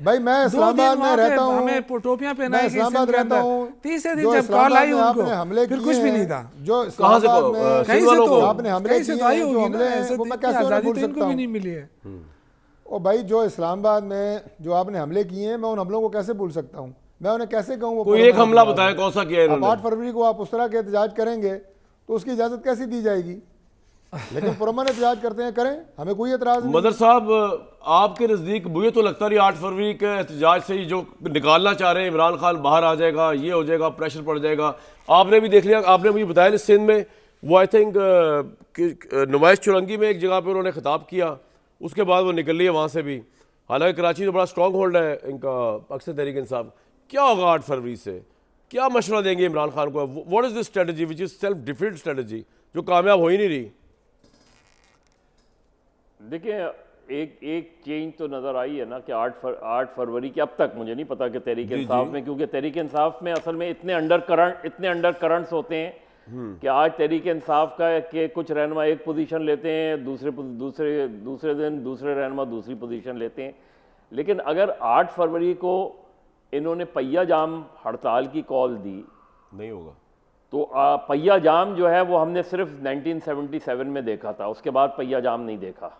भाई, मैं इस्लामाबाद में रहता हूँ, हमें टोपियां पहनाई मैं इस्लामाबाद रहता हूँ। तीसरे दिन जब कॉल आई उनको हमले फिर कुछ भी नहीं था, जो कहाँ से कहीं से तो आपने हमले किए, जो हमले हैं वो मैं कैसे भूल सकता हूँ? नहीं मिली है। ओ भाई, जो इस्लामाबाद में जो आपने हमले किए हैं, मैं उन हमलों को कैसे भूल सकता हूँ? मैं उन्हें कैसे कहूँ? कोई एक हमला बताएं कौन सा किया है इन्होंने? 8 फरवरी को आप उस तरह के एहतजाज करेंगे तो उसकी इजाज़त कैसी दी जाएगी? लेकिन पुरअमन एहतजाज करते हैं, करें, हमें कोई एतराज़ नहीं। मदर साहब, आपके नज़दीक मुझे तो लगता नहीं 8 फरवरी के एहतजाज से ही जो निकालना चाह रहे हैं इमरान खान बाहर आ जाएगा, ये हो जाएगा, प्रेशर पड़ जाएगा। आपने भी देख लिया, आपने मुझे बताया सिंध में वो आई थिंक नुमाइश चुरंगी में एक जगह पे उन्होंने खिताब किया, उसके बाद वो निकल लिए वहाँ से भी। हालांकि कराची तो बड़ा स्ट्रॉन्ग होल्ड है इनका पाकिस्तान तहरीक इंसाफ। क्या होगा 8 फरवरी से, क्या मशवरा देंगे इमरान खान को? What is this strategy which is self defeat strategy जो कामयाब हो ही नहीं रही? देखिए, एक चेंज तो नज़र आई है ना कि 8 फरवरी के अब तक मुझे नहीं पता कि तहरीक इंसाफ में, क्योंकि तहरीक इंसाफ में असल में इतने अंडर करंट्स होते हैं कि आज तहरीक इंसाफ का के कुछ रहनुमा एक पोजीशन लेते हैं, दूसरे दिन दूसरे रहनुमा दूसरी पोजीशन लेते हैं। लेकिन अगर 8 फरवरी को इन्होंने पहिया जाम हड़ताल की कॉल दी, नहीं होगा तो पहिया जाम जो है वो हमने सिर्फ 1977 में देखा था, उसके बाद पहिया जाम नहीं देखा।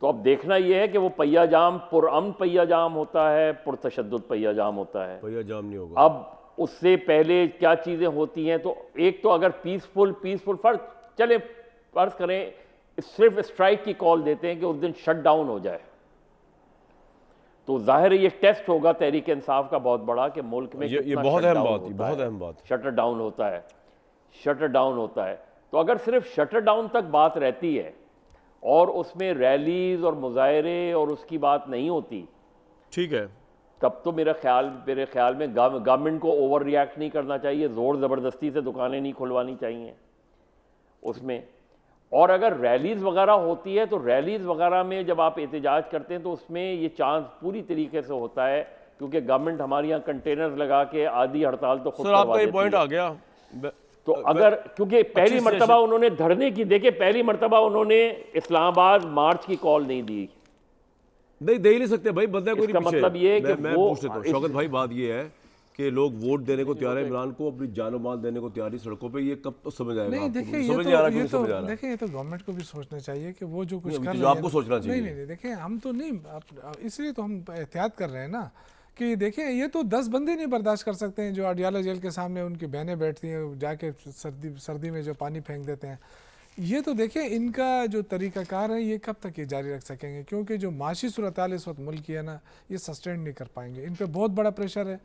तो अब देखना यह है कि वो पहिया जाम पुरअमन पहिया जाम होता है, पुरतशद्दुद पहिया जाम होता है। पहिया जाम नहीं होगा। अब उससे पहले क्या चीज़ें होती हैं, तो एक तो अगर पीसफुल फर्ज करें सिर्फ स्ट्राइक की कॉल देते हैं कि उस दिन शट डाउन हो जाए, तो जाहिर है ये टेस्ट होगा तहरीक इंसाफ का बहुत बड़ा कि मुल्क में ये बहुत अहम बात, शटर डाउन होता है। तो अगर सिर्फ शटर डाउन तक बात रहती है और उसमें रैलीज और मुजाहरे और उसकी बात नहीं होती, ठीक है, तब तो मेरे ख्याल में गवर्नमेंट को ओवर रिएक्ट नहीं करना चाहिए, ज़ोर ज़बरदस्ती से दुकानें नहीं खुलवानी चाहिए उसमें। और अगर रैलीज वगैरह होती है तो रैलीज वगैरह में जब आप एहतजाज करते हैं तो उसमें ये चांस पूरी तरीके से होता है, क्योंकि गवर्नमेंट हमारे यहाँ कंटेनर्स लगा के आधी हड़ताल तो खुद करवा देती है। पॉइंट आ गया। तो अगर क्योंकि पहली मर्तबा उन्होंने धरने की, देखिए पहली मर्तबा उन्होंने इस्लामाबाद मार्च की कॉल नहीं दी, नहीं दे ही नहीं सकते भाई, बंदा कोई नहीं पीछे। मतलब ये है कि मैं पूछ लेता हूँ शौकत भाई, बात ये है कि लोग वोट देने को तैयार है इमरान को, अपनी जानो माल देने को तैयार है सड़कों पे, ये कब तो समझ आएगा? नहीं देखिए, समझ नहीं आ रहा, क्यों समझ आ रहा? देखिए ये तो गवर्नमेंट को भी सोचना चाहिए कि वो जो कुछ कर रहे हैं, आपको सोचना चाहिए। नहीं देखिए, हम तो नहीं, इसलिए तो हम एहतियात कर रहे हैं ना कि देखिए ये तो 10 बंदे नहीं बर्दाश्त कर सकते हैं जो अडियाला जेल के सामने उनकी बहनें बैठती हैं, जाके सर्दी में जो पानी फेंक देते हैं। ये तो देखिए इनका जो तरीक़ाकार है ये कब तक ये जारी रख सकेंगे, क्योंकि जो माशी सूरत हाल इस वक्त मुल्क की है ना, ये सस्टेन नहीं कर पाएंगे। इन पर बहुत बड़ा प्रेशर है।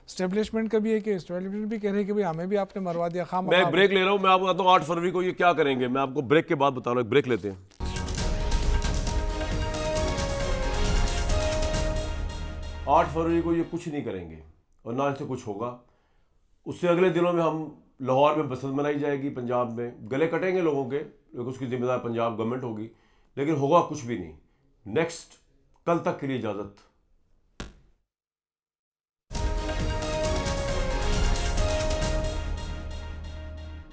स्टेब्लिशमेंट का भी है कि स्टेब्लिशमेंट भी कह रही है कि भाई हमें भी आपने मरवा दिया। मैं ब्रेक ले रहा हूँ, मैं आपको बताता हूँ 8 फरवरी को ये क्या करेंगे, मैं आपको ब्रेक के बाद बता रहा हूँ। ब्रेक लेते हैं। 8 फरवरी को ये कुछ नहीं करेंगे और ना इनसे कुछ होगा। उससे अगले दिनों में हम लाहौर में बसंत मनाई जाएगी, पंजाब में गले कटेंगे लोगों के, लेकिन उसकी जिम्मेदार पंजाब गवर्नमेंट होगी, लेकिन होगा कुछ भी नहीं। नेक्स्ट कल तक के लिए इजाज़त।